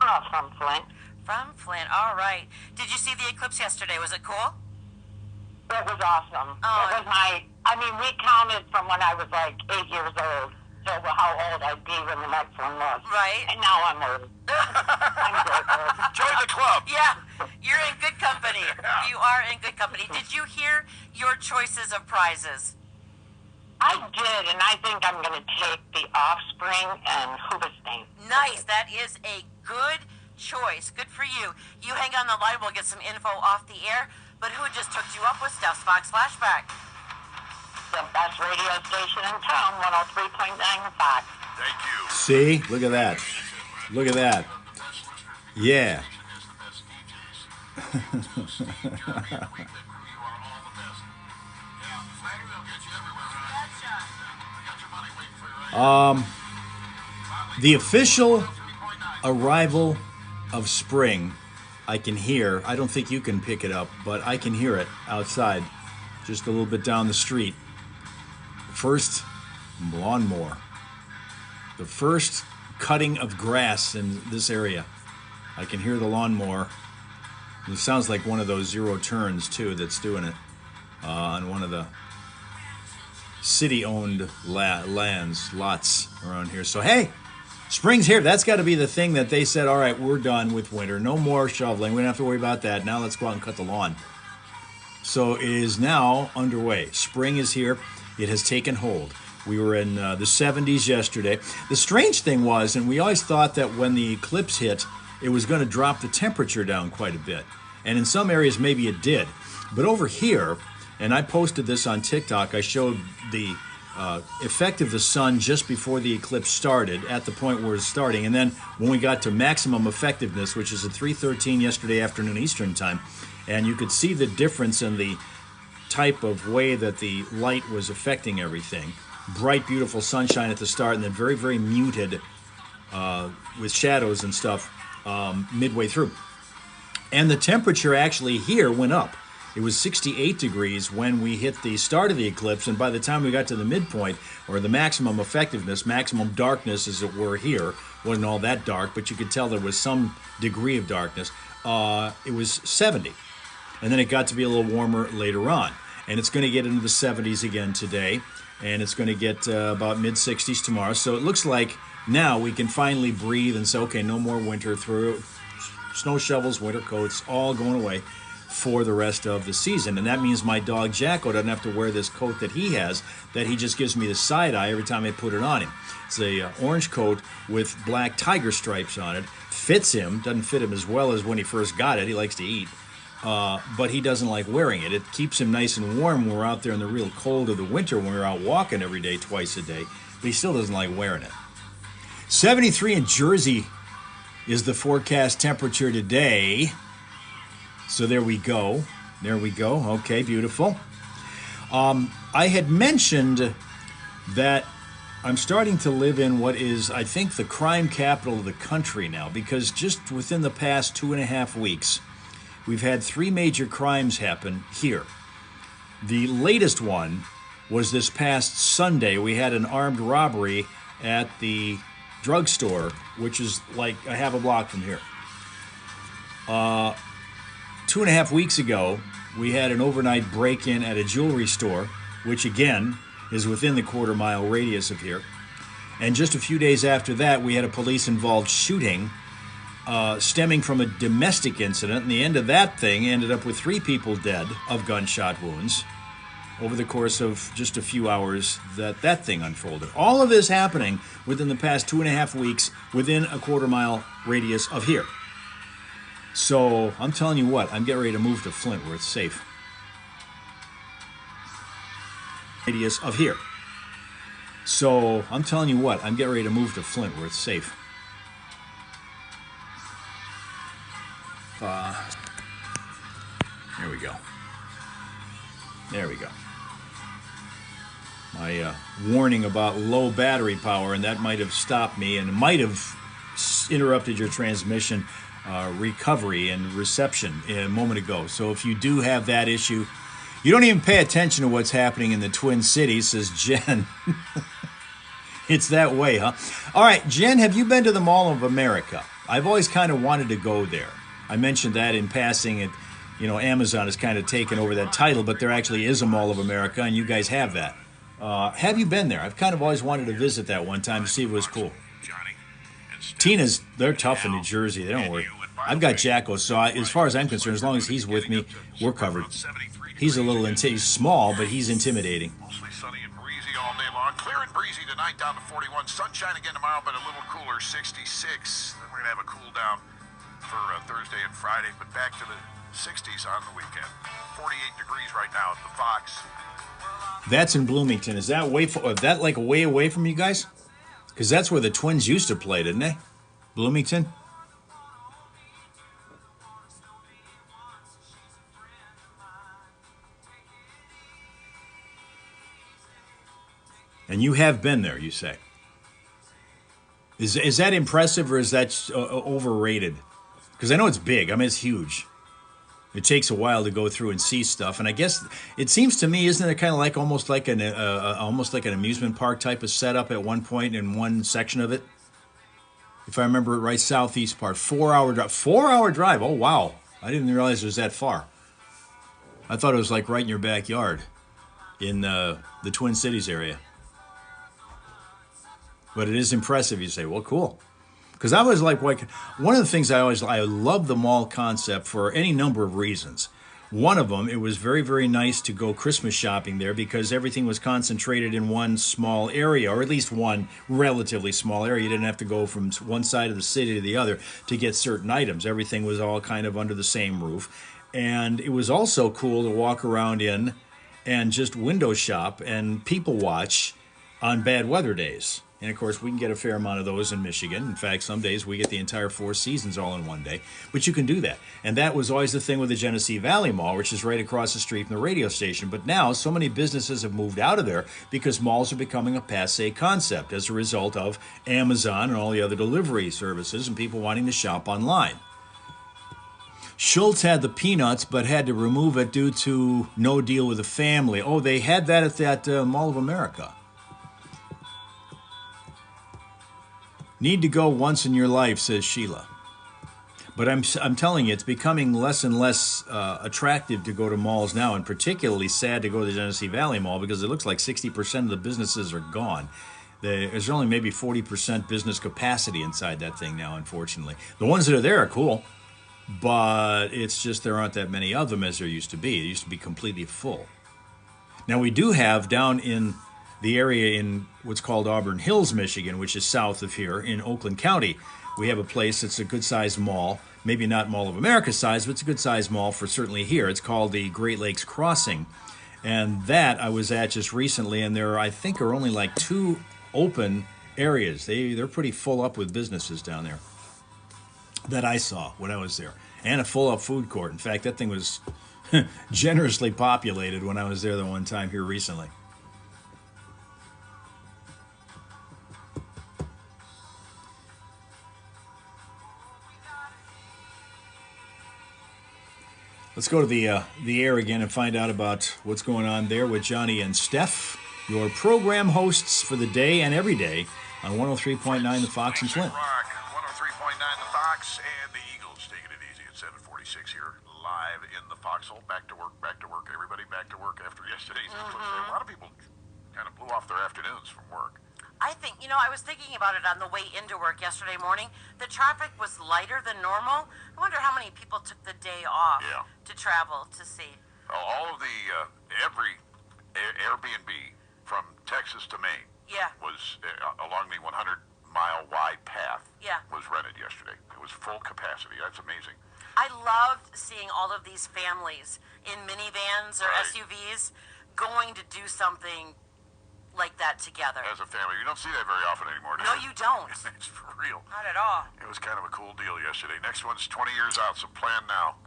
Oh, from Flint.
From Flint. All right. Did you see the eclipse yesterday? Was it cool?
It was awesome.
Oh,
It was we counted from when I was like 8 years old. So how old I'd be when the next one was.
Right.
And now I'm old. I'm grateful.
Join the club.
Yeah, you're in good company.
Yeah.
You are in good company. Did you hear your choices of prizes?
I did, and I think I'm going to take the Offspring and Hoobastank.
Nice. That is a good choice. Good for you. You hang on the line. We'll get some info off the air. But who just hooked you up with Steph's Fox Flashback?
The best radio station in town, 103.9 Fox.
Thank you.
See? Look at that. Look at that. Yeah. The official arrival of spring I can hear. I don't think you can pick it up, but I can hear it outside, just a little bit down the street. First lawnmower. The first cutting of grass in this area. I can hear the lawnmower. It sounds like one of those zero turns, too, that's doing it on one of the city-owned lots around here. So, hey, spring's here. That's got to be the thing that they said, all right, we're done with winter. No more shoveling. We don't have to worry about that. Now let's go out and cut the lawn. So it is now underway. Spring is here. It has taken hold. We were in the 70s yesterday. The strange thing was, and we always thought that when the eclipse hit, it was going to drop the temperature down quite a bit. And in some areas, maybe it did. But over here, and I posted this on TikTok, I showed the effect of the sun just before the eclipse started, at the point where it's starting. And then when we got to maximum effectiveness, which is at 3:13 yesterday afternoon Eastern time, and you could see the difference in the type of way that the light was affecting everything. Bright, beautiful sunshine at the start, and then very, very muted with shadows and stuff midway through. And the temperature actually here went up. It was 68 degrees when we hit the start of the eclipse, and by the time we got to the midpoint, or the maximum effectiveness, maximum darkness as it were here, wasn't all that dark, but you could tell there was some degree of darkness, it was 70. And then it got to be a little warmer later on. And it's going to get into the 70s again today, and it's going to get about mid-60s tomorrow. So it looks like now we can finally breathe and say, okay, no more winter through. Snow shovels, winter coats, all going away for the rest of the season. And that means my dog Jacko doesn't have to wear this coat that he has, that he just gives me the side eye every time I put it on him. It's a orange coat with black tiger stripes on it. Fits him, doesn't fit him as well as when he first got it. He likes to eat. But he doesn't like wearing it. It keeps him nice and warm when we're out there in the real cold of the winter, when we're out walking every day, twice a day. But he still doesn't like wearing it. 73 in Jersey is the forecast temperature today. So there we go. There we go. Okay, beautiful. I had mentioned that I'm starting to live in what is, I think, the crime capital of the country now, because just within the past 2.5 weeks, we've had 3 major crimes happen here. The latest one was this past Sunday. We had an armed robbery at the drugstore, which is like a half a block from here. 2.5 weeks ago, we had an overnight break-in at a jewelry store, which again is within the quarter-mile radius of here. And just a few days after that, we had a police-involved shooting stemming from a domestic incident, and the end of that thing ended up with 3 people dead of gunshot wounds over the course of just a few hours that thing unfolded. All of this happening within the past 2.5 weeks within a quarter-mile radius of here. So I'm telling you what, I'm getting ready to move to Flint where it's safe. Radius of here. So I'm telling you what, I'm getting ready to move to Flint where it's safe. There we go. There we go. My warning about low battery power, and that might have stopped me and might have interrupted your transmission recovery and reception a moment ago. So if you do have that issue, you don't even pay attention to what's happening in the Twin Cities, says Jen. It's that way, huh? All right, Jen, have you been to the Mall of America? I've always kind of wanted to go there. I mentioned that in passing. Amazon has kind of taken over that title, but there actually is a Mall of America, and you guys have that. Have you been there? I've kind of always wanted to visit that one time to see if it was cool. They're tough in New Jersey. They don't worry. I've got Jacko, so as far as I'm concerned, as long as he's with me, we're covered. He's he's small, but he's intimidating.
Mostly sunny and breezy all day long. Clear and breezy tonight, down to 41. Sunshine again tomorrow, but a little cooler, 66. Then we're going to have a cool down for Thursday and Friday, but back to the 60s on the weekend. 48 degrees right now at the Fox.
That's in Bloomington. Is that like way away from you guys? Because that's where the Twins used to play, didn't they? Bloomington? And you have been there, you say. Is that impressive, or is that overrated? Because I know it's big. I mean, it's huge. It takes a while to go through and see stuff, and I guess it seems to me, isn't it kind of like almost like an amusement park type of setup at one point in one section of it? If I remember it right, southeast part, 4-hour drive. 4-hour drive. Oh wow! I didn't realize it was that far. I thought it was like right in your backyard, in the Twin Cities area. But it is impressive. You say, well, cool. Because I was like, one of the things I love the mall concept for any number of reasons. One of them, it was very, very nice to go Christmas shopping there because everything was concentrated in one small area, or at least one relatively small area. You didn't have to go from one side of the city to the other to get certain items. Everything was all kind of under the same roof. And it was also cool to walk around in and just window shop and people watch on bad weather days. And, of course, we can get a fair amount of those in Michigan. In fact, some days we get the entire 4 seasons all in one day. But you can do that. And that was always the thing with the Genesee Valley Mall, which is right across the street from the radio station. But now so many businesses have moved out of there because malls are becoming a passé concept as a result of Amazon and all the other delivery services and people wanting to shop online. Schultz had the peanuts but had to remove it due to no deal with the family. Oh, they had that at that Mall of America. Need to go once in your life, says Sheila. But I'm telling you, it's becoming less and less attractive to go to malls now, and particularly sad to go to the Genesee Valley Mall because it looks like 60% of the businesses are gone. There's only maybe 40% business capacity inside that thing now, unfortunately. The ones that are there are cool, but it's just there aren't that many of them as there used to be. It used to be completely full. Now, we do have down in the area in what's called Auburn Hills, Michigan, which is south of here in Oakland County. We have a place that's a good-sized mall, maybe not Mall of America size, but it's a good-sized mall for certainly here. It's called the Great Lakes Crossing. And that I was at just recently, and there, I think, are only like 2 open areas. They're pretty full up with businesses down there that I saw when I was there. And a full-up food court. In fact, that thing was generously populated when I was there the one time here recently. Let's go to the air again and find out about what's going on there with Johnny and Steph, your program hosts for the day and every day on 103.9 The Fox and Flint.
103.9 The Fox and the Eagles taking it easy at 7:46 here live in the foxhole. Back to work, everybody back to work after yesterday's. A lot of people kind of blew off their afternoons from work.
I think, I was thinking about it on the way into work yesterday morning. The traffic was lighter than normal. I wonder how many people took the day off to travel to see.
All of the, every Airbnb from Texas to Maine was along the 100-mile wide path was rented yesterday. It was full capacity. That's amazing.
I loved seeing all of these families in minivans or SUVs going to do something like that together.
As a family. You don't see that very often anymore, do you?
No, you don't.
It's for real.
Not at all.
It was kind of a cool deal yesterday. Next one's 20 years out, so plan now.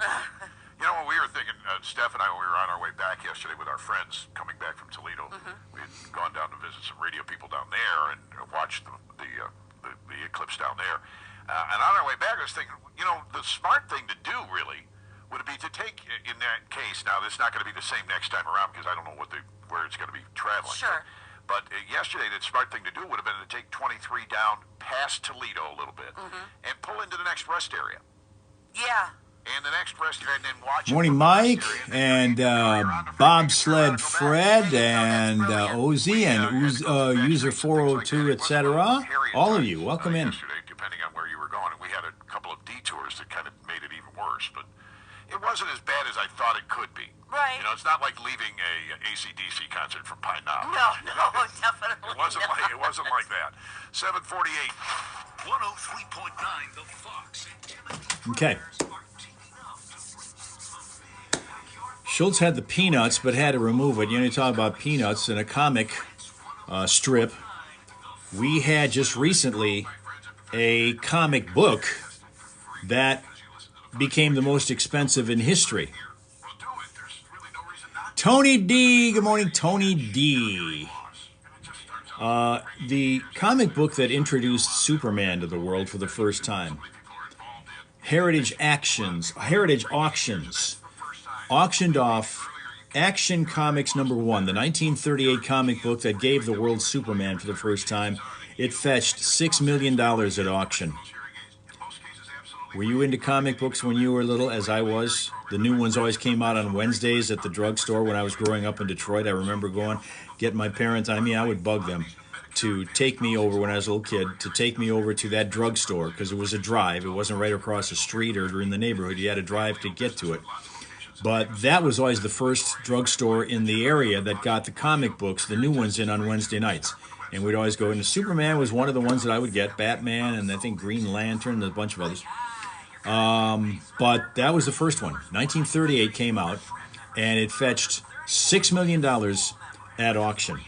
What we were thinking, Steph and I, when we were on our way back yesterday with our friends coming back from Toledo, we had gone down to visit some radio people down there and watched the eclipse down there. And on our way back, I was thinking, the smart thing to do, really, would be to take, in that case, now it's not going to be the same next time around because I don't know where it's going to be traveling.
Sure.
But yesterday, the smart thing to do would have been to take 23 down past Toledo a little bit and pull into the next rest area.
Yeah.
And the next rest area, and then watch.
Morning, Mike, and Bobsled Fred, and Ozzy, and User 402, etc. All of you, welcome in.
Yesterday, depending on where you were going, and we had a couple of detours that kind of made it even worse, but it wasn't as bad as I thought it could be.
Right.
It's not like leaving a AC/DC concert from Pine Knob.
No, definitely.
It wasn't like that. 7:48.
103.9 The Fox.
Okay. Schultz had the peanuts, but had to remove it. You talk about peanuts in a comic strip. We had just recently a comic book that became the most expensive in history. Tony D. Good morning, Tony D. The comic book that introduced Superman to the world for the first time Heritage Auctions auctioned off Action Comics #1, the 1938 comic book that gave the world Superman for the first time. It fetched $6 million at auction. Were you into comic books when you were little, as I was? The new ones always came out on Wednesdays at the drugstore when I was growing up in Detroit. I remember getting my parents, I would bug them to take me over when I was a little kid, to take me over to that drugstore, because it was a drive. It wasn't right across the street or in the neighborhood. You had to drive to get to it. But that was always the first drugstore in the area that got the comic books, the new ones, in on Wednesday nights. And we'd always go into Superman was one of the ones that I would get, Batman, and I think Green Lantern, and a bunch of others. But that was the first one. 1938 came out, and it fetched $6 million at auction.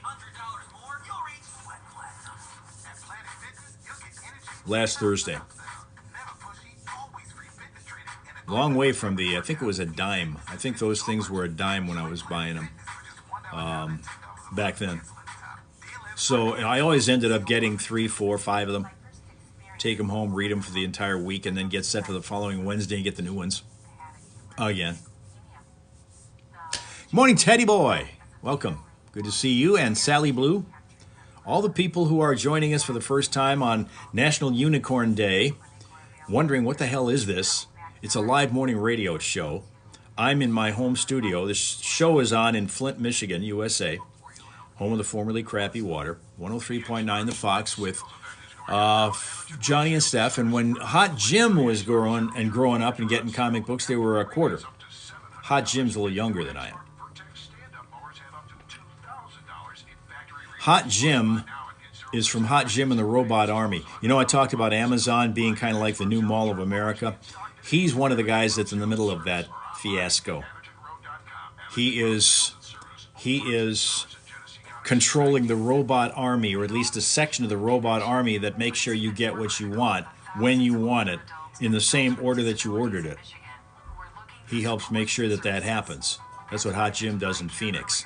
Last Thursday. Long way from I think it was a dime. I think those things were a dime when I was buying them back then. So I always ended up getting 3, 4, 5 of them. Take them home, read them for the entire week, and then get set for the following Wednesday and get the new ones again. Good morning, Teddy Boy. Welcome. Good to see you and Sally Blue. All the people who are joining us for the first time on National Unicorn Day, wondering what the hell is this? It's a live morning radio show. I'm in my home studio. This show is on in Flint, Michigan, USA, home of the formerly crappy water. 103.9 The Fox with Johnny and Steph. And when Hot Jim was growing up and getting comic books, they were a quarter. Hot Jim's a little younger than I am. Hot Jim is from Hot Jim and the Robot Army. You know, I talked about Amazon being kind of like the new Mall of America. He's one of the guys that's in the middle of that fiasco. He is controlling the robot army, or at least a section of the robot army that makes sure you get what you want when you want it in the same order that you ordered it. He helps make sure that happens. That's what Hot Jim does in Phoenix.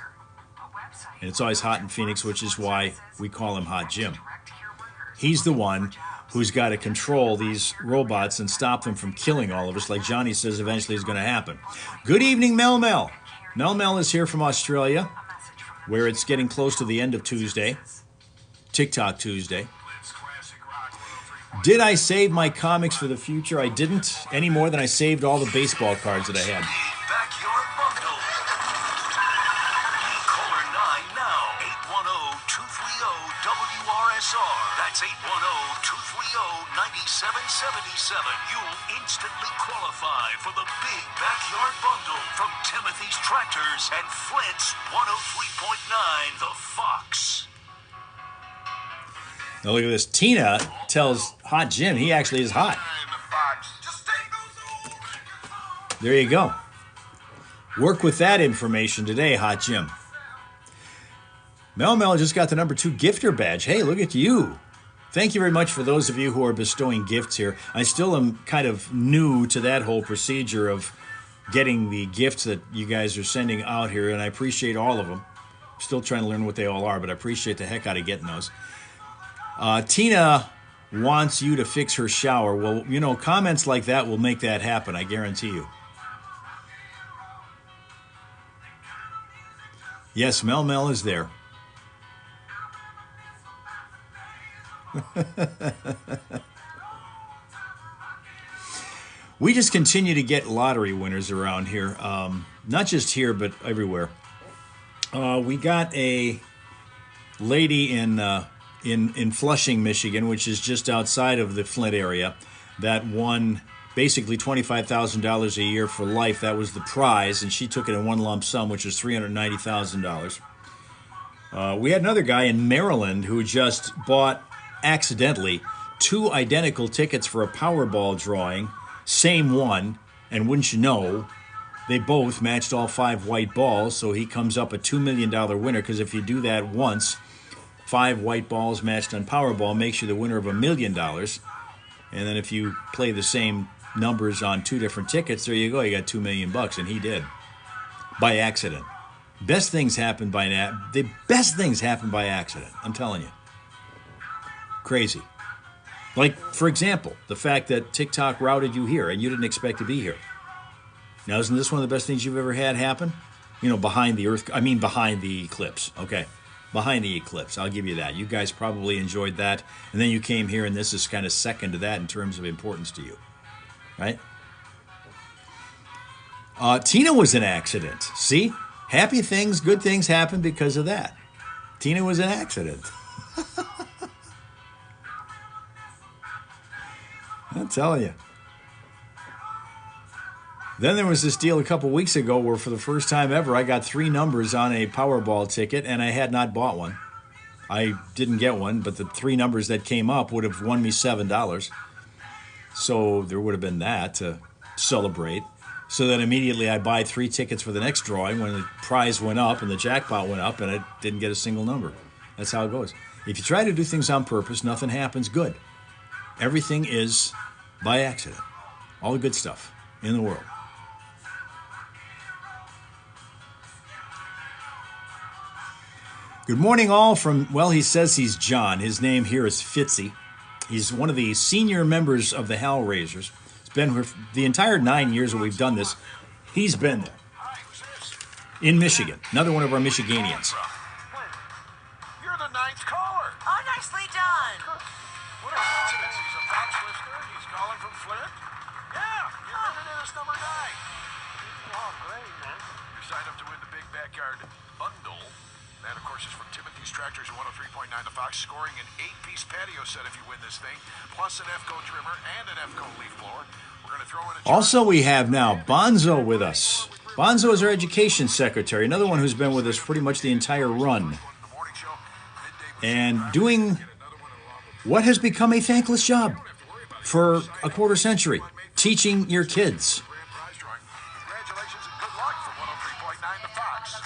And it's always hot in Phoenix, which is why we call him Hot Jim. He's the one who's got to control these robots and stop them from killing all of us, like Johnny says eventually is going to happen. Good evening, Mel Mel. Mel Mel is here from Australia, where it's getting close to the end of Tuesday, TikTok Tuesday. Did I save my comics for the future? I didn't, any more than I saved all the baseball cards that I had.
Backyard Bundle. Caller 9 now. 810-230-WRSR. That's 810-230-9777. You'll instantly qualify for the big Backyard Bundle from Timothy's Tractors and Flint's 103.9 The Fox.
Now look at this. Tina tells Hot Jim he actually is hot. There you go. Work with that information today, Hot Jim. Mel Mel just got the number 2 gifter badge. Hey, look at you. Thank you very much for those of you who are bestowing gifts here. I still am kind of new to that whole procedure of getting the gifts that you guys are sending out here, and I appreciate all of them. Still trying to learn what they all are, but I appreciate the heck out of getting those. Tina wants you to fix her shower. Well, you know, comments like that will make that happen, I guarantee you. Yes, Mel Mel is there. We just continue to get lottery winners around here. Not just here, but everywhere. We got a lady in Flushing, Michigan, which is just outside of the Flint area, that won basically $25,000 a year for life. That was the prize, and she took it in one lump sum, which is $390,000. We had another guy in Maryland who just bought, accidentally, 2 identical tickets for a Powerball drawing, same one, and wouldn't you know, they both matched all 5 white balls, so he comes up a $2 million winner, because if you do that once, 5 white balls matched on Powerball makes you the winner of $1 million. And then if you play the same numbers on 2 different tickets, there you go, you got $2 million, and he did. By accident. Best things happen by accident, I'm telling you. Crazy. Like, for example, the fact that TikTok routed you here and you didn't expect to be here. Now, isn't this one of the best things you've ever had happen? You know, behind the eclipse. Okay. Behind the eclipse. I'll give you that. You guys probably enjoyed that. And then you came here, and this is kind of second to that in terms of importance to you. Right? Tina was an accident. See? Happy things, good things happen because of that. Tina was an accident. I'm telling you. Then there was this deal a couple weeks ago where for the first time ever I got 3 numbers on a Powerball ticket and I had not bought one. I didn't get one, but the 3 numbers that came up would have won me $7. So there would have been that to celebrate. So then immediately I buy 3 tickets for the next drawing when the prize went up and the jackpot went up and I didn't get a single number. That's how it goes. If you try to do things on purpose, nothing happens good. Everything is by accident. All the good stuff in the world. Good morning, all from, well, he says he's John. His name here is Fitzy. He's one of the senior members of the Hellraisers. He's been here the entire 9 years that we've done this. He's been there. In Michigan. Another one of our Michiganians.
You're the 9th caller.
Oh, nicely done.
What a coincidence. He's a Fox listener. He's calling from Flint. Yeah, you're running in as number 9.
Oh, great, man.
You're signed up to win the Big Backyard Bundle. That, of course, is from Timothy's Tractors at 103.9 The Fox, scoring an 8-piece patio set if you win this thing, plus an EFCO trimmer and an EFCO leaf blower. We're going to throw in a...
Also, we have now Bonzo with us. Bonzo is our education secretary, another one who's been with us pretty much the entire run. And doing what has become a thankless job for a quarter century, teaching your kids.
Congratulations and good luck from 103.9 The Fox.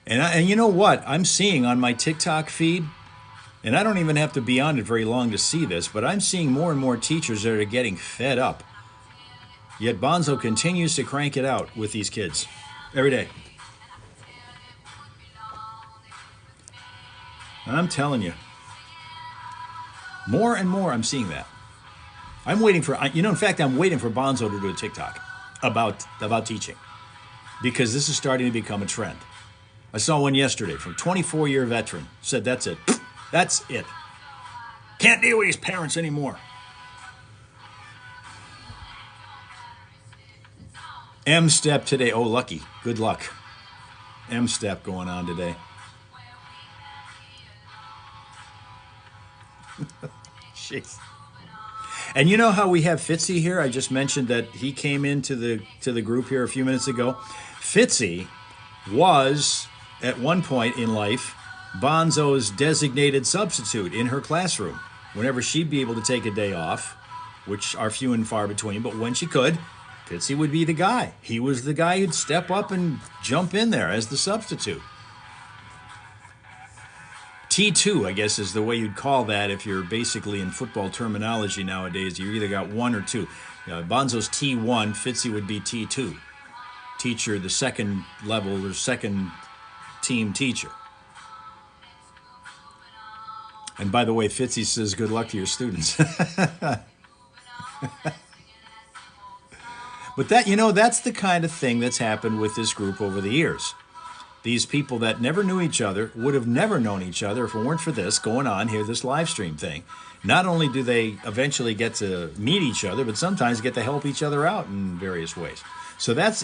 And you know what? I'm seeing on my TikTok feed, and I don't even have to be on it very long to see this, but I'm seeing more and more teachers that are getting fed up. Yet Bonzo continues to crank it out with these kids every day. I'm telling you. More and more I'm seeing that. I'm waiting for, in fact, I'm waiting for Bonzo to do a TikTok about teaching. Because this is starting to become a trend. I saw one yesterday from a 24-year veteran. Said, that's it. That's it. Can't deal with these parents anymore. M-step today. Oh, lucky. Good luck. M-step going on today. Jeez. And you know how we have Fitzy here? I just mentioned that he came into the group here a few minutes ago. Fitzy was, at one point in life, Bonzo's designated substitute in her classroom. Whenever she'd be able to take a day off, which are few and far between, but when she could, Fitzy would be the guy. He was the guy who'd step up and jump in there as the substitute. T2, I guess, is the way you'd call that if you're basically in football terminology nowadays. You either got 1 or 2. Bonzo's T1, Fitzy would be T2. Teacher, the second level or second team teacher. And by the way, Fitzy says good luck to your students. But that's the kind of thing that's happened with this group over the years. These people that never knew each other would have never known each other if it weren't for this going on here, this live stream thing. Not only do they eventually get to meet each other, but sometimes get to help each other out in various ways. So that's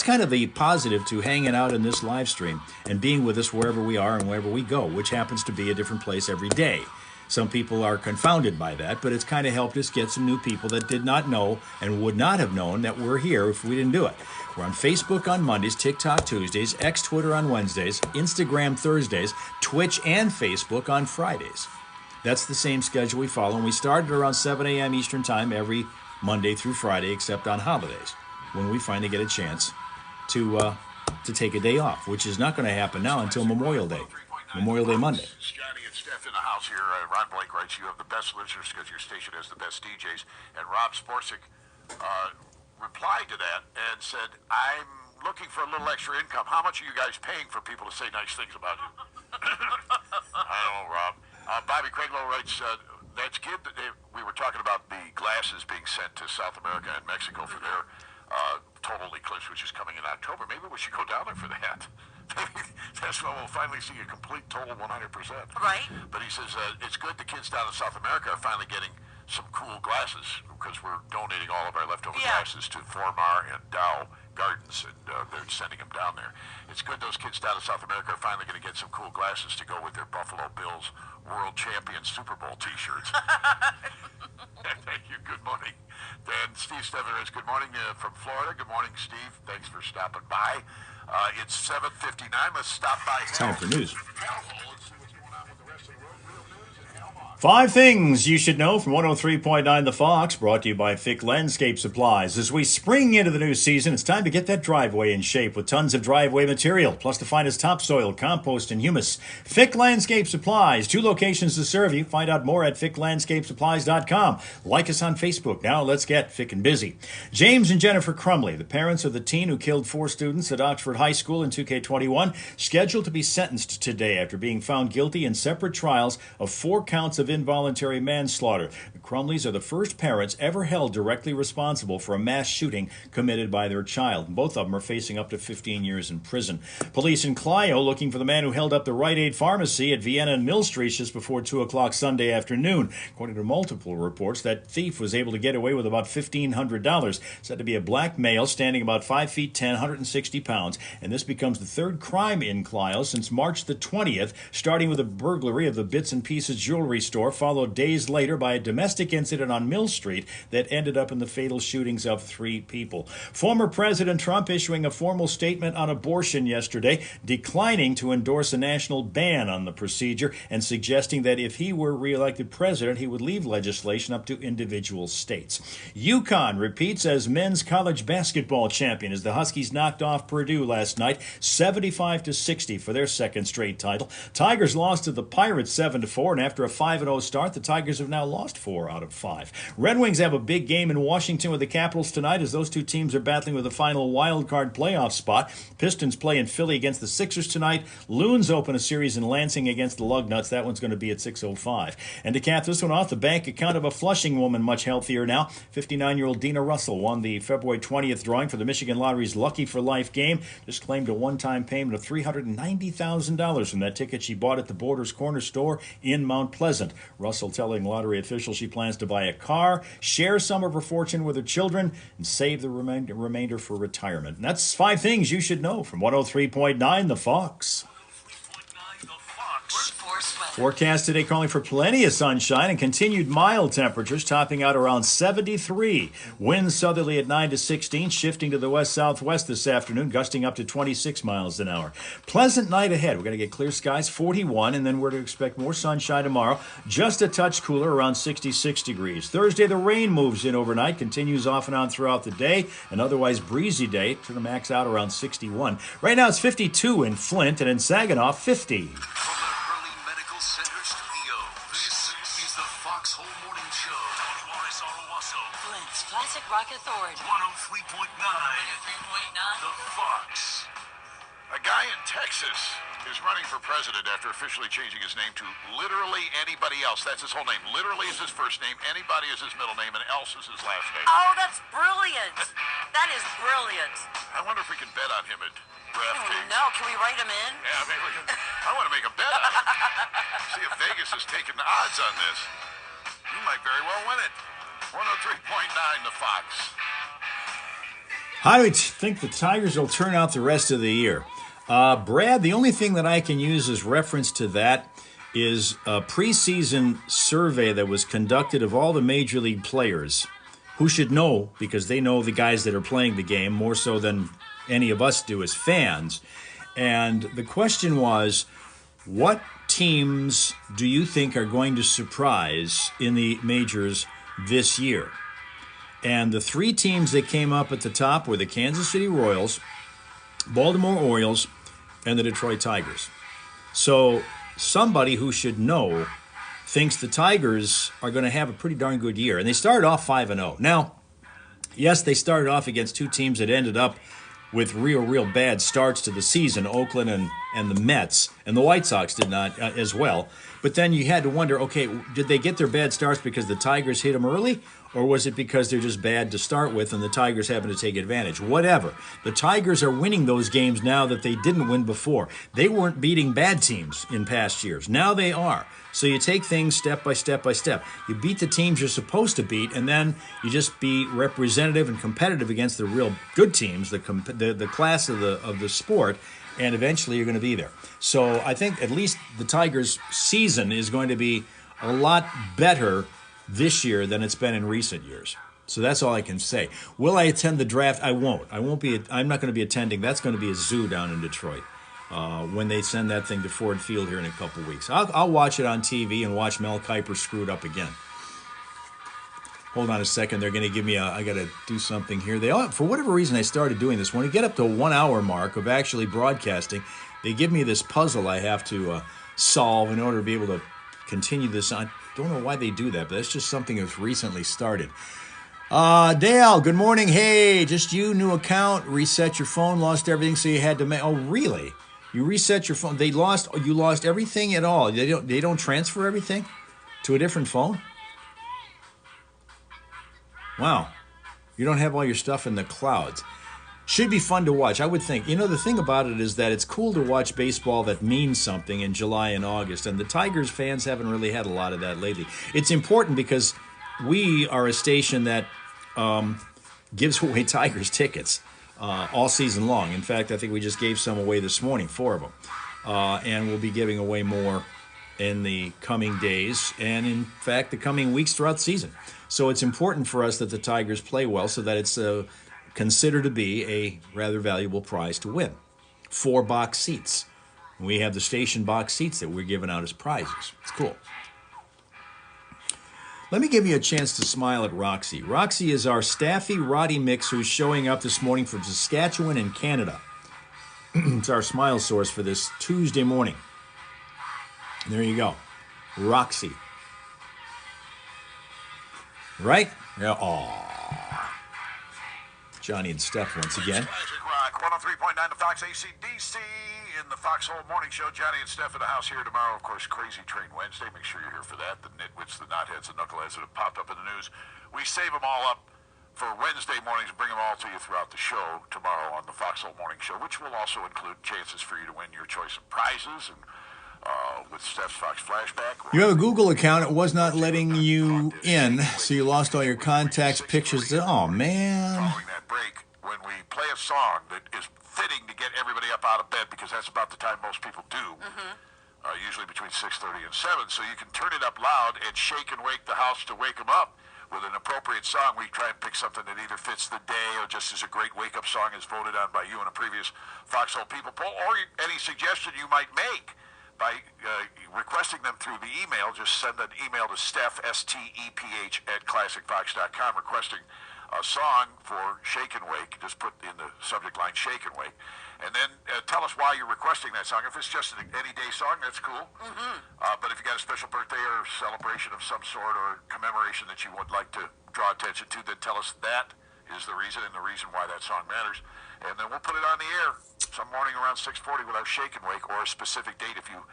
kind of the positive to hanging out in this live stream and being with us wherever we are and wherever we go, which happens to be a different place every day. Some people are confounded by that, but it's kind of helped us get some new people that did not know and would not have known that we're here if we didn't do it. We're on Facebook on Mondays, TikTok Tuesdays, X Twitter on Wednesdays, Instagram Thursdays, Twitch and Facebook on Fridays. That's the same schedule we follow, and we started around 7 a.m. Eastern Time every Monday through Friday, except on holidays, when we finally get a chance to take a day off, which is not going to happen now until Memorial Day Monday.
Scotty and Steph in the house here. Ron Blake writes, you have the best listeners because your station has the best DJs. And Rob Sporsick replied to that and said, I'm looking for a little extra income. How much are you guys paying for people to say nice things about you? I don't know, Rob. Bobby Craiglow writes, that's good that we were talking about the glasses being sent to South America and Mexico for their total eclipse, which is coming in October. Maybe we should go down there for that. That's when we'll finally see a complete total 100%.
Right.
But he says it's good the kids down in South America are finally getting some cool glasses because we're donating all of our leftover glasses to Formar and Dow Gardens, and they're sending them down there. It's good those kids down in South America are finally going to get some cool glasses to go with their Buffalo Bills World Champion Super Bowl T-shirts. Thank you. Good morning. Then Steve Steveners, good morning from Florida. Good morning, Steve. Thanks for stopping by. It's 7:59. Let's stop by.
Time for news.
Let's see what's going on with the rest of the road. Real news and Hellmont.
5 things you should know from 103.9 The Fox, brought to you by Fick Landscape Supplies. As we spring into the new season, it's time to get that driveway in shape with tons of driveway material, plus the finest topsoil, compost, and humus. Fick Landscape Supplies, 2 locations to serve you. Find out more at ficklandscapesupplies.com. Like us on Facebook. Now let's get Fick and busy. James and Jennifer Crumley, the parents of the teen who killed 4 students at Oxford High School in 2K21, scheduled to be sentenced today after being found guilty in separate trials of 4 counts of involuntary manslaughter. The Crumleys are the first parents ever held directly responsible for a mass shooting committed by their child. Both of them are facing up to 15 years in prison. Police in Clio looking for the man who held up the Rite Aid pharmacy at Vienna and Mill Street just before 2 o'clock Sunday afternoon. According to multiple reports, that thief was able to get away with about $1,500. Said to be a black male standing about 5 feet 10, 160 pounds. And this becomes the 3rd crime in Clio since March the 20th, starting with a burglary of the Bits and Pieces jewelry store, followed days later by a domestic incident on Mill Street that ended up in the fatal shootings of 3 people. Former President Trump issuing a formal statement on abortion yesterday, declining to endorse a national ban on the procedure and suggesting that if he were reelected president, he would leave legislation up to individual states. UConn repeats as men's college basketball champion as the Huskies knocked off Purdue last night, 75-60 for their 2nd straight title. Tigers lost to the Pirates 7-4, and after a 5-0 start, the Tigers have now lost 4 out of 5. Red Wings have a big game in Washington with the Capitals tonight as those 2 teams are battling with a final wild card playoff spot. Pistons play in Philly against the Sixers tonight. Loons open a series in Lansing against the Lugnuts. That one's going to be at 6:05. And to cap this one off, the bank account of a Flushing woman much healthier now. 59-year-old Dina Russell won the February 20th drawing for the Michigan Lottery's Lucky for Life game. Just claimed a one-time payment of $390,000 from that ticket she bought at the Borders Corner store in Mount Pleasant. Russell telling lottery officials she plans to buy a car, share some of her fortune with her children, and save the remainder for retirement. And that's 5 things you should know from 103.9 The Fox. Forecast today calling for plenty of sunshine and continued mild temperatures, topping out around 73. Winds southerly at 9 to 16, shifting to the west-southwest this afternoon, gusting up to 26 miles an hour. Pleasant night ahead. We're going to get clear skies, 41, and then we're to expect more sunshine tomorrow. Just a touch cooler, around 66 degrees. Thursday, the rain moves in overnight, continues off and on throughout the day. An otherwise breezy day, to the max out around 61. Right now, it's 52 in Flint, and in Saginaw, 50.
Classic Rock Authority.
103.9. The Fox.
A guy in Texas is running for president after officially changing his name to literally anybody else. That's his whole name. Literally is his first name, anybody is his middle name, and else is his last name.
Oh, that's brilliant. That is brilliant.
I wonder if we can bet on him at DraftKings.
No, can we write him in?
Yeah, maybe we can. I want to make a bet on him. See if Vegas is taking the odds on this. You might very well win it. 103.9 The Fox.
How do you think the Tigers will turn out the rest of the year? Brad, the only thing that I can use as reference to that is a preseason survey that was conducted of all the major league players who should know, because they know the guys that are playing the game more so than any of us do as fans. And the question was, what teams do you think are going to surprise in the majors this year? And the 3 teams that came up at the top were the Kansas City Royals, Baltimore Orioles, and the Detroit Tigers. So somebody who should know thinks the Tigers are going to have a pretty darn good year. And they started off 5-0. Now, yes, they started off against 2 teams that ended up with real bad starts to the season, Oakland and the Mets, and the White Sox did not as well. But then you had to wonder, okay, did they get their bad starts because the Tigers hit them early? Or was it because they're just bad to start with and the Tigers happen to take advantage? Whatever. The Tigers are winning those games now that they didn't win before. They weren't beating bad teams in past years. Now they are. So you take things step by step by step. You beat the teams you're supposed to beat, and then you just be representative and competitive against the real good teams, the class of the sport, and eventually you're going to be there. So I think at least the Tigers' season is going to be a lot better this year than it's been in recent years. So that's all I can say. Will I attend the draft? I won't. I'm not going to be attending. That's going to be a zoo down in Detroit when they send that thing to Ford Field here in a couple weeks. I'll watch it on TV and watch Mel Kiper screwed up again. Hold on a second. They're going to give me I got to do something here. For whatever reason, I started doing this. When we get up to 1 hour mark of actually broadcasting, they give me this puzzle I have to solve in order to be able to continue this on. Don't know why they do that, but that's just something that's recently started. Dale, good morning. Hey, just you, new account, reset your phone, lost everything, so you had to make. Oh, really? You reset your phone? You lost everything at all? They don't transfer everything to a different phone? Wow. You don't have all your stuff in the clouds. Should be fun to watch, I would think. You know, the thing about it is that it's cool to watch baseball that means something in July and August, and the Tigers fans haven't really had a lot of that lately. It's important because we are a station that gives away Tigers tickets all season long. In fact, I think we just gave some away this morning, 4 of them. And we'll be giving away more in the coming days and, in fact, the coming weeks throughout the season. So it's important for us that the Tigers play well so that it's considered to be a rather valuable prize to win. 4 box seats. We have the station box seats that we're giving out as prizes. It's cool. Let me give you a chance to smile at Roxy. Roxy is our Staffy Roddy mix who's showing up this morning from Saskatchewan in Canada. It's our smile source for this Tuesday morning. There you go. Roxy. Right? Yeah. Aww. Johnny and Steph once again.
Classic Rock 103.9 the Fox ACDC in the Foxhole Morning Show. Johnny and Steph in the house here tomorrow. Of course, Crazy Train Wednesday. Make sure you're here for that. The nitwits, the knotheads, the knuckleheads that have popped up in the news. We save them all up for Wednesday mornings and bring them all to you throughout the show tomorrow on the Foxhole Morning Show, which will also include chances for you to win your choice of prizes and with Steph's Fox Flashback.
You have a Google account. It was not letting you in, so you lost all your contacts, pictures. Oh, man.
Following that break, when we play a song that is fitting to get everybody up out of bed, because that's about the time most people do, usually between 6:30 and 7, so you can turn it up loud and shake and wake the house to wake them up. With an appropriate song, we try and pick something that either fits the day or just is a great wake-up song as voted on by you in a previous Foxhole People poll, or any suggestion you might make. By requesting them through the email, just send an email to Steph, STEPH, @classicfox.com, requesting a song for Shake and Wake. Just put in the subject line Shake and Wake. And then tell us why you're requesting that song. If it's just an any-day song, that's cool. But if you got a special birthday or celebration of some sort or commemoration that you would like to draw attention to, then tell us that is the reason and the reason why that song matters. And then we'll put it on the air some morning around 6:40 with our Shake and Wake, or a specific date if you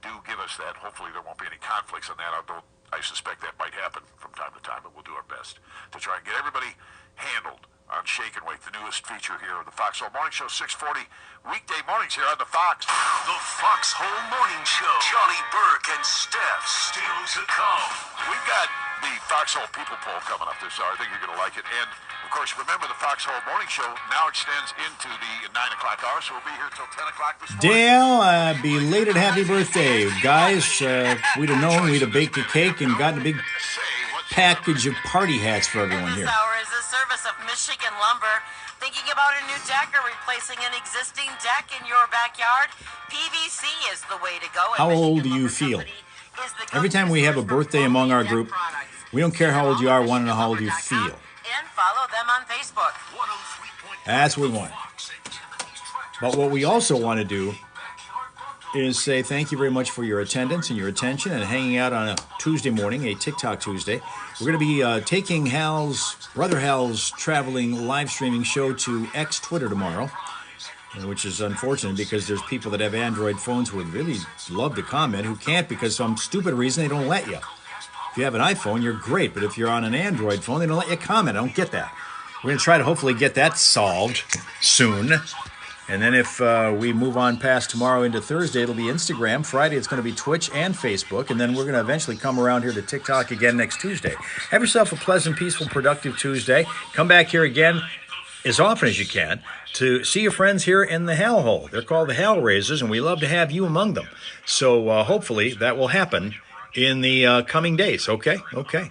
do give us that. Hopefully there won't be any conflicts on that, although I suspect that might happen from time to time, but we'll do our best to try and get everybody handled on Shake and Wake, the newest feature here on the Foxhole Morning Show, 6:40 weekday mornings here on the Fox.
The Foxhole Morning Show. Johnny Burke and Steph still to come.
We've got the Foxhole People Poll coming up this hour. I think you're going to like it. And, of course, remember the Foxhole Morning Show now extends into the 9 o'clock hour, so we'll be here till 10 o'clock this morning.
Dale, belated happy birthday. Guys, we'd have known, we'd have baked a cake and gotten a big package of party hats for everyone here.
This hour is a service of Michigan Lumber. Thinking about a new deck or replacing an existing deck in your backyard? PVC is the way to go.
How old do you feel? Every time we have a birthday among our group, we don't care how old you are, we want to know how old you feel.
And follow them on Facebook.
That's what we want. But what we also want to do is say thank you very much for your attendance and your attention and hanging out on a Tuesday morning, a TikTok Tuesday. We're going to be taking Brother Hal's traveling live streaming show to X Twitter tomorrow. which is unfortunate because there's people that have Android phones who would really love to comment who can't because some stupid reason they don't let you. If you have an iPhone, you're great, but if you're on an Android phone, they don't let you comment. I don't get that. We're going to try to hopefully get that solved soon. And then if we move on past tomorrow into Thursday, it'll be Instagram. Friday, it's going to be Twitch and Facebook. And then we're going to eventually come around here to TikTok again next Tuesday. Have yourself a pleasant, peaceful, productive Tuesday. Come back here again as often as you can to see your friends here in the Hellhole. They're called the Hellraisers, and we love to have you among them. So hopefully that will happen in the coming days. Okay? Okay.